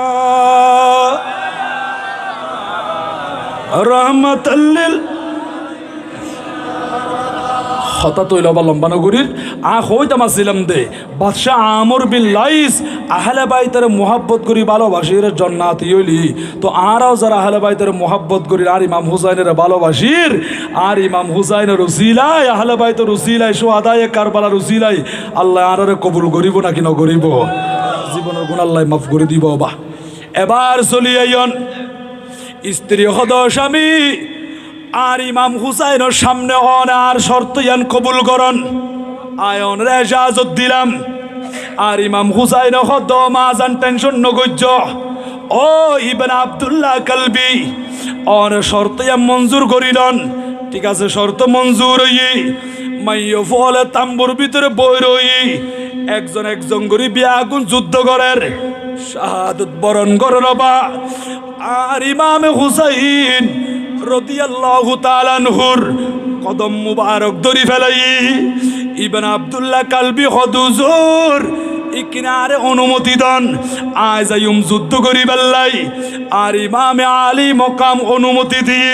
রহমাতাল লিল হতা তৈল বা লম্বা নগরীর হইতাম আসছিলাম দে বাদশাহ আমর বিন লাইস আহলে বাইতের মোহাব্বত করি ভালোবাসির জান্নাতি হইলি তো আরাও যারা আহলে বাইতের মোহাব্বত করি আর ইমাম হুসাইনের ভালোবাসির আর ইমাম হুসাইনের উসিলায় আহলে বাইতের উসিলায় সুহাদায়ে কারবালার উসিলায় আল্লাহ আরারে কবুল করিব নাকি না করিব? জীবনের গুণ আল্লাহ মাফ করে দিব। বা এবার চলি আইন স্ত্রী হদ স্বামী আর ইমাম হুসাইনের সামনে অন আর শর্ত ইয়ান কবুল করন আয়ন রে ইজাজত দিলাম আর ইমাম হুসাইন হদ মাজান টেনশন নগজ্য ও ইবনে আব্দুল্লাহ কালবি অন শর্ত ইয়ান মঞ্জুর করিলন। ঠিক আছে শর্ত মঞ্জুর হই মাইয় ফলে তাম্বুর ভিতরে বই রই একজন একজন করে বিয়া আগুন যুদ্ধ করের শাহাদত বরণ করেন। বা আর ইমাম হুসাইন রাদিয়াল্লাহু তাআলা আনহুর কদম মুবারক ধরি ফেলাই ইবনে আব্দুল্লাহ কালবি হুজুর ইকিনারে অনুমতি দেন আজ আইম যুদ্ধ করি বেল্লাই আর ইমামে আলী মকাম অনুমতি দিয়ে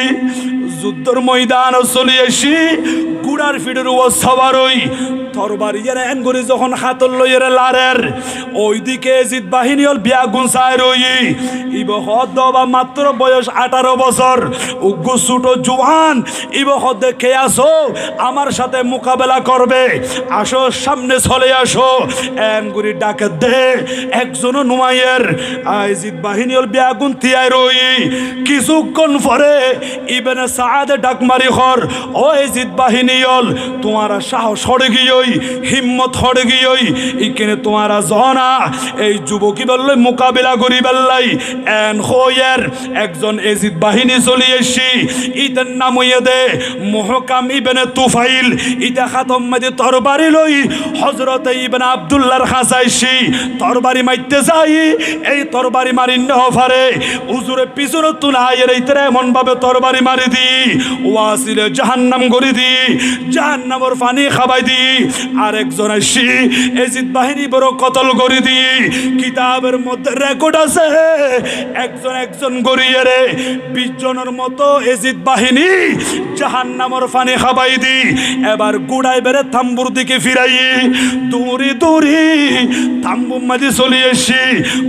যুদ্ধর ময়দান চলে আসি গুড়ার ফিডের ও সবার ওই তরবারি এন করে যখন হাতল লইয়ের লারের ওইদিকে এজিদ বাহিনী হল বিয়া গুনসায় রই ইব হদ বা মাত্র বয়স 18 বছর উগ্র ছোট জোয়ান ইব হদ দেখে আসো আমার সাথে মোকাবেলা করবে আসো সামনে চলে আসো এন করে ডাকে দে একজন নুমাইয়ের এজিদ বাহিনী হল বিয়া গুন তিয়াই রই কিছুক্ষণ পরে ইবনে সাদ ডাক মারি হর ও এজিদ বাহিনী হল তোমারা সাহস হড়ে গিয়ে হিম্মত হড়ে গিয়ে ইকেনে তোমারা জনা এই যুবকী বললে মোকাবিলা করি বেল্লাই এন হইয়ের একজন এজিদ বাহিনী চলি এসি ইতের নাম হইয়ে দে মুহকাম ইবনে তুফাইল ইতা খাতম মাঝে তরবারি লই হজরত ইবনে আব্দুল্লাহর খাসাইছি তরবারি মারতে যাই এই তরবারি মারি নহরে হুজুরে পিছনে তুলাইয়ের ইতরে এমন ভাবে তরবারি মারি দি ওয়াসিলে জাহান্নাম গরি দি জাহান্নামের পানি খাবাই দি আরেকজন আসি এজিদ বাহিনী বড় কতল করে দিয়ে কিতাবের মধ্যে রেকর্ড আছে একজন একজন গড়িয়ে রে 20 জনের মতো এজিদ বাহিনী জাহান্নামের পানি খাবাই দি এবার গুড়াই বেড়ে থাম্বুর দিকে ফিরাই দূরি দূরি থাম্বুর মাঝে চলে এসি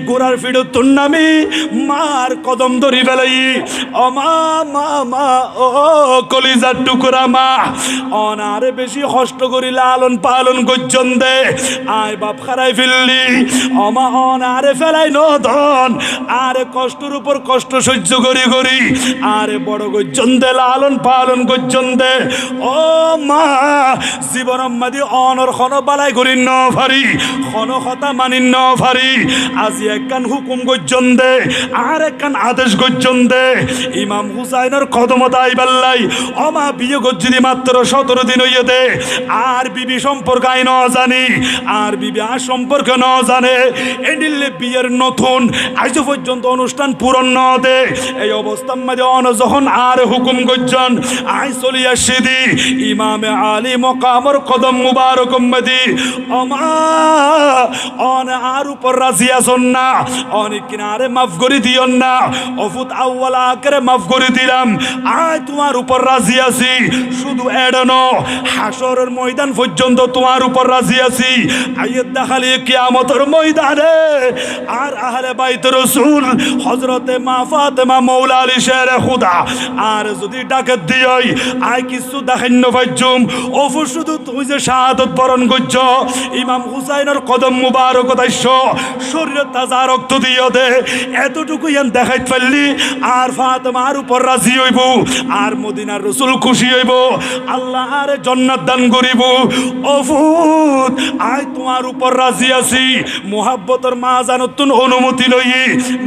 গোড়ার ফিডো তোর নামি মার কদম ধরি ফেলাই ও মা মা মা ও কলিজার টুকরা মা অনারে বেশি কষ্ট করি লালন পালন করছেন দে আয় বাপ খারাই ফেললি অমা অন আরে ফেলাই নদন আরে কষ্টের উপর কষ্ট সহ্য করি করি আরে বড় করছেন দে লালন পালন করছেন দে ও মা জীবন মাদি অনর খন বালাই করি ন ফারি খন কথা মানি ন ফারি আজি একখান হুকুম করছেন দে আর একখান আদেশ করছেন দে ইমাম হুসাইনের কদমত আইবাল্লাই অমা বিয়ে গজ্জিদি মাত্র 17 দিন হইয়ে দে আর বিবি সম্পর্ক আই ন জানি আর বিবি আর সম্পর্ক ন জানে এডিলে বিয়ের নতুন আজ পর্যন্ত অনুষ্ঠান পূরণ ন দে এই অবস্থার মাঝে অন যখন আর হুকুম করছেন আই চলি আসি দি ইমামে আলী মকামর কদম মুবারক মদি অমা অন আর উপর রাজি আসন না অনেক কিনারে মাফ করে দিও না অফুত আউ্বালা আকারে মাফ করে দিলাম আয় তোমার উপর রাজি আছি শুধু এড়ানো হাসরের ময়দান পর্যন্ত তোমার উপর রাজি আছি আইয়ত দেখালি কিয়ামতের ময়দানে আর আহলে বাইত রাসূল হযরতে মা ফাতেমা মাওলা আলী শেরে খুদা আর যদি ডাকে দিই আই কিছু দেখাইন পাইজুম অফু শুধু তুমি যে শাহাদত বরণ করছ ইমাম হুসাইনের কদম মুবারক তাইছো শরীরে তাজা রক্ত দিও দে এতটুকু ইয়ান দেখাইত পারলি আর ফাতেমার উপর রাজি হইব আর মদিনার রাসূল খুশি হইব আল্লাহ আর জান্নাত দান করিব অফুত আই তোমার উপর রাজি আছি মোহাব্বতের মা জানতুন অনুমতি লই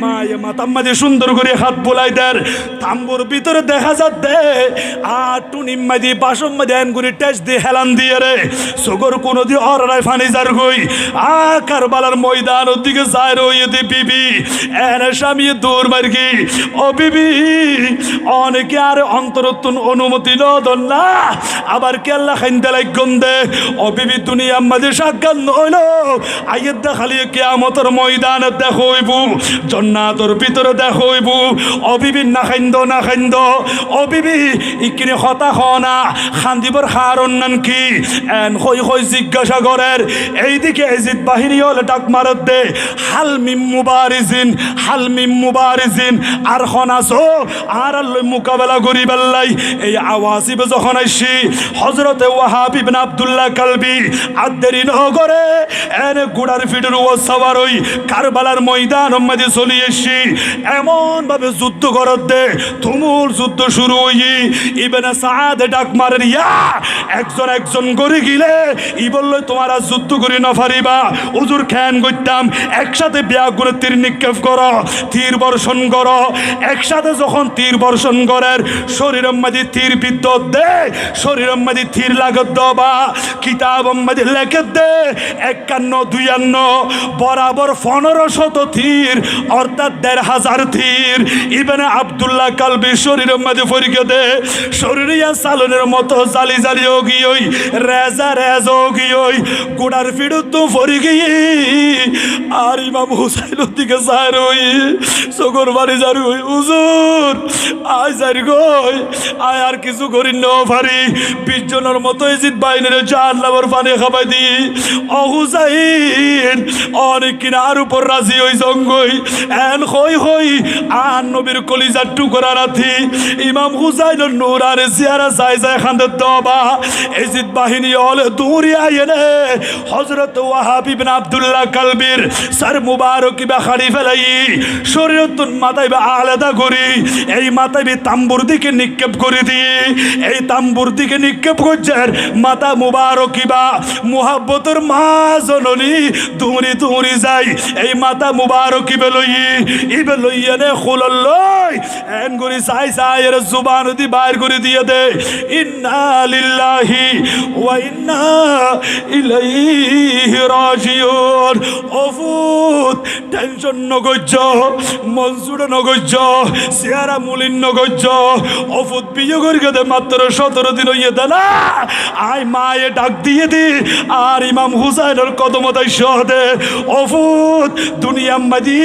মা এ মাতাম্মাদি সুন্দর করে হাত বুলাই দেন তাম্বুর ভিতরে দেখা যাচ্ছে আর টুনিম মাদি বাসম মাদি এন করে টেস্ট দিয়ে হেলান দিয়ে রে সগর কোনো দি অরাই ফানি যার গই আ কারবালার ময়দান ওদিকে যায় রইয়ে দি বিবি এনে স্বামী দূর মার্গি ও বিবি অনেকে আর অন্তরতুন অনুমতি নদন না আবার কেল্লা খাইন্দে লাগন দে ও বিবি দুনিয়া মাঝে সাজ্ঞান নইল আইয়ের দেখালি কিয়ামতের ময়দানে দেখইব জান্নাতের ভিতরে দেখইব ও বিবি না খাইন্দ ও বিবি ইকিনে কথা হনা খান্দিবর হারন নান কি এন হই জিজ্ঞাসা করের এইদিকে এজিদ বাহিনী হলে ডাক মারত দে হাল মিম মুবারিজিন আর খনাসো আর আল্লাহ মোকাবেলা করি বেল্লাই এই আওয়াজিবে যখন আইসি হযরতে ওয়াহাব ইবনে আব্দুল্লাহ কালবি আদেরি নগরে এনে গুড়ার ফিটের ও সওয়ার হই কারবালার ময়দান মধ্যে চলি এসি এমন ভাবে যুদ্ধ করত দে তুমুল যুদ্ধ শুরু হই ইবনে সাদ ডাক মারেন ইয়া একজন করে গিলে ই বলল তোমারা যুদ্ধ করি না পারিবা হুজুর খেন করতাম একসাথে বিয়া করে তীর নিক্ষেপ করো তীর বর্ষণ করো একসাথে যখন তীর বর্ষণ করের শরীরের মধ্যে তীর বিদ্যুৎ দে শরীরের মধ্যে তীর লাগত দবা কিতাব মধ্যে লেখে দে 51-52 বরাবর 1500 তীর অর্থাৎ 1500 তীর ইবনে আব্দুল্লাহ কালবি শরীরের মধ্যে ফরিকে দে শরীরিয়া সালনের মতো জালি জালি হোগি ওই রেজা হোগি ওই গোড়ার ফিরত তো ফরিকে আর ইমাম হুসাইনের দিকে যায় রই সগর বাড়ি যার ওই হুজুর আয় যারি গই আয় আর কিছু করি ন পারি 20 জনের মতো এজিদ বাইনের জাহান্নামের পানি খাবাই দি ও হুসাইন অনেক কিনার উপর রাজি হই জঙ্গই এন হই আর নবীর কলিজার টুকরা রাথি ইমাম হুসাইনের নূর আর জিয়ারা যায় খান্দে দবা এজিদ বাহিনী হলে দূরে আইনে হযরত ওয়াহাব ইবনে আব্দুল্লাহ কালবির সর মুবারক বা খাড়ি ফেলাই শরীয়তুন মাথায় বা আলাদা করি এই মাথায় তাম্বুর দিকে নিক্ষেপ করে দিয়ে এই তাম্বুর দিকে নিক্ষেপ করছেন মাথা মুবারক বা মুহাব্বতের মা জননী দূরি যাই এই মাথা মুবারক ইবে লইয়ানে খুলল্লই এন করি চাই এর জুবান দি বাইর করে দিয়ে দে ইন্না লিল্লাহি ওয়া ইন্না ইলাইহি রাজিউন অফুত টেনশন নগজ্জ মনসুর নগজ্জ সিয়ারা মুলিন নগজ্জ অফুত বিয়ে করি গেতে মাত্র 17 দিন হইয়ে দেনা আই মায়ে ডাক দিয়ে দি আর ইমাম হুসাইনের কদমতাই সহদে অফুত দুনিয়া মাদি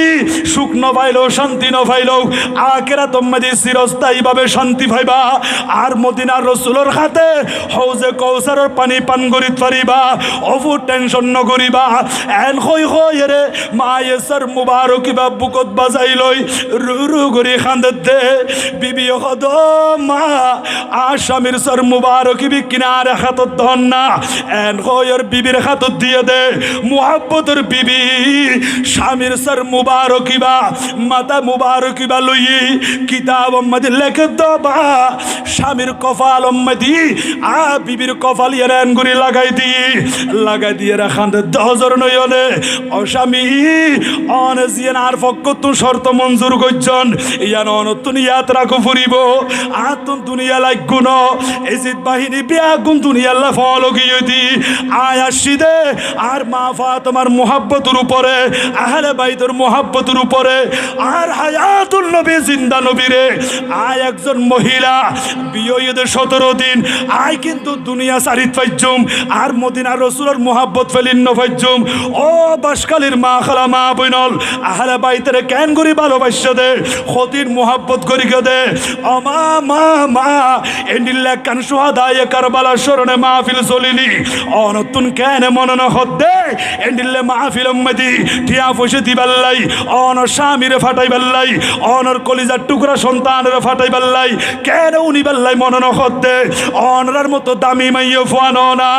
সুখ ন পাইলেও শান্তি ন পাইলেও আখেরাত মাদি চিরস্থায়ী ভাবে শান্তি পাইবা আর মদিনার রাসূলের হাতে হৌজে কৌসারের পানি পান করিত পারিবা অফুত টেনশন নকরিবা এন এন হই রে মায়ে সর মুবারক বা বুকত বাজাই লই রু রু করে খান্দত দে বিবি হদ মা আসামির সর মুবারক বি কিনারে হাতত ধন না এন হইর বিবির হাতত দিয়ে দে মুহাব্বতের বিবি স্বামীর সর মুবারক বা মাতা মুবারক বা লই কিতাব মধ্যে লেখে দবা স্বামীর কপাল মধ্যে আ বিবির কপাল এন করে লাগাই দিয়ে রাখান 10,000 নয়লে অস্বামী অনজিয়ান আর পক্ষ তো শর্ত মঞ্জুর করছেন ইয়ান অনতুন ইয়াত্রা কো ফুরিব আতুন দুনিয়া লাগু ন এজিদ বাহিনী বিয়া গুন দুনিয়া আল্লাহ ফলো গিয়েদি আয়াশিদে আর মা ফাতেমার মুহাব্বতের উপরে আহলে বাইতের মুহাব্বতের উপরে আর হায়াতুল নবী জিন্দা নবীরে আয় একজন মহিলা বিয়েতে 17 দিন আয় কিন্তু দুনিয়া সারিত পাইজুম আর মদিনা রসুলের মুহাব্বত ফেলিন নফাইজুম ও বাসকালীর মা খালা মা বইনল আহলে বাইতের কেন করি ভালোবাসা দে খতির মুহাব্বত করি দে আমা মা মা এন্ডিল্লা কান সুহাদায়ে কারবালা শরণে মাহফিল চলিলি অনতুন কেন মনন হদ্দে এন্ডিল্লে মাহফিল উম্মতি টিয়া পয়সা দিবাল্লাই অন স্বামীরে ফাটাই বাল্লাই অনর কলিজার টুকরা সন্তানের ফাটাই বাল্লাই কেন উনি বাল্লাই মনন হদ্দে অনরার মতো দামি মাইয়ে ফুয়ানো না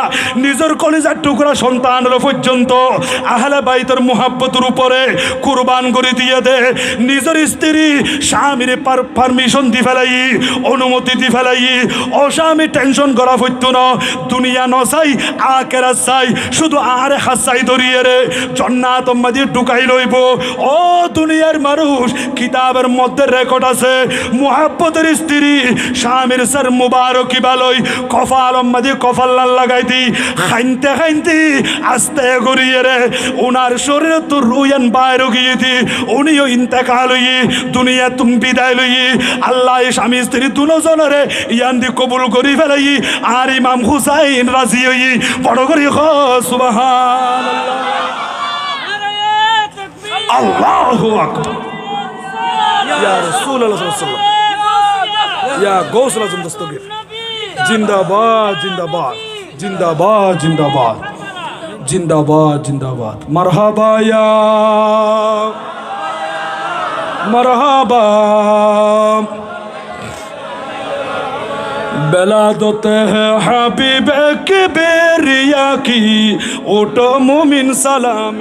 নিজের কলিজার টুকরা সন্তানের পর্যন্ত আহলে বাইতের মুহাব্বতের উপরে কুরবান করে দিয়ে দে নিজের স্ত্রী স্বামীর পারমিশন দি ফেলাই অনুমতি দি ফেলাই অস্বামী টেনশন করা হইতো না দুনিয়া নসাই আকেরা চাই শুধু আর হাসাই ধরিয়ে রে জান্নাত মধ্যে ঢুকাই লইব ও দুনিয়ার মানুষ কিতাবের মধ্যে রেকর্ড আছে মুহাব্বতের স্ত্রী স্বামীর সর মুবারক বালই কফাল মধ্যে কফাল লাগাই দি খাইতে খাইতে আস্তে করিয়ে রে ওনার শরীরে তো রুয়ান বাইর গিয়ে দি উনিও ইন্তেকাল হই দুনিয়া তুমি বিদায় লই আল্লাহ স্বামী স্ত্রী দুজনের ইয়ান দি কবুল করি ফেলাই আর ইমাম হুসাইন রাজি হই বড় করি সুবহানাল্লাহ আল্লাহু আকবার ইয়া রাসূলুল্লাহ সাল্লাল্লাহু আলাইহি ওয়াসাল্লাম ইয়া গৌসুল আজম দস্তগীর জিন্দাবাদ জিন্দাবাদ জিন্দাবাদ জিন্দাবাদ জিন্দাবাদ জিন্দাবাদ মারহাবা ইয়া মারহাবা बेलादत है हबीब के बेरिया की ओटो मुमिन सलाम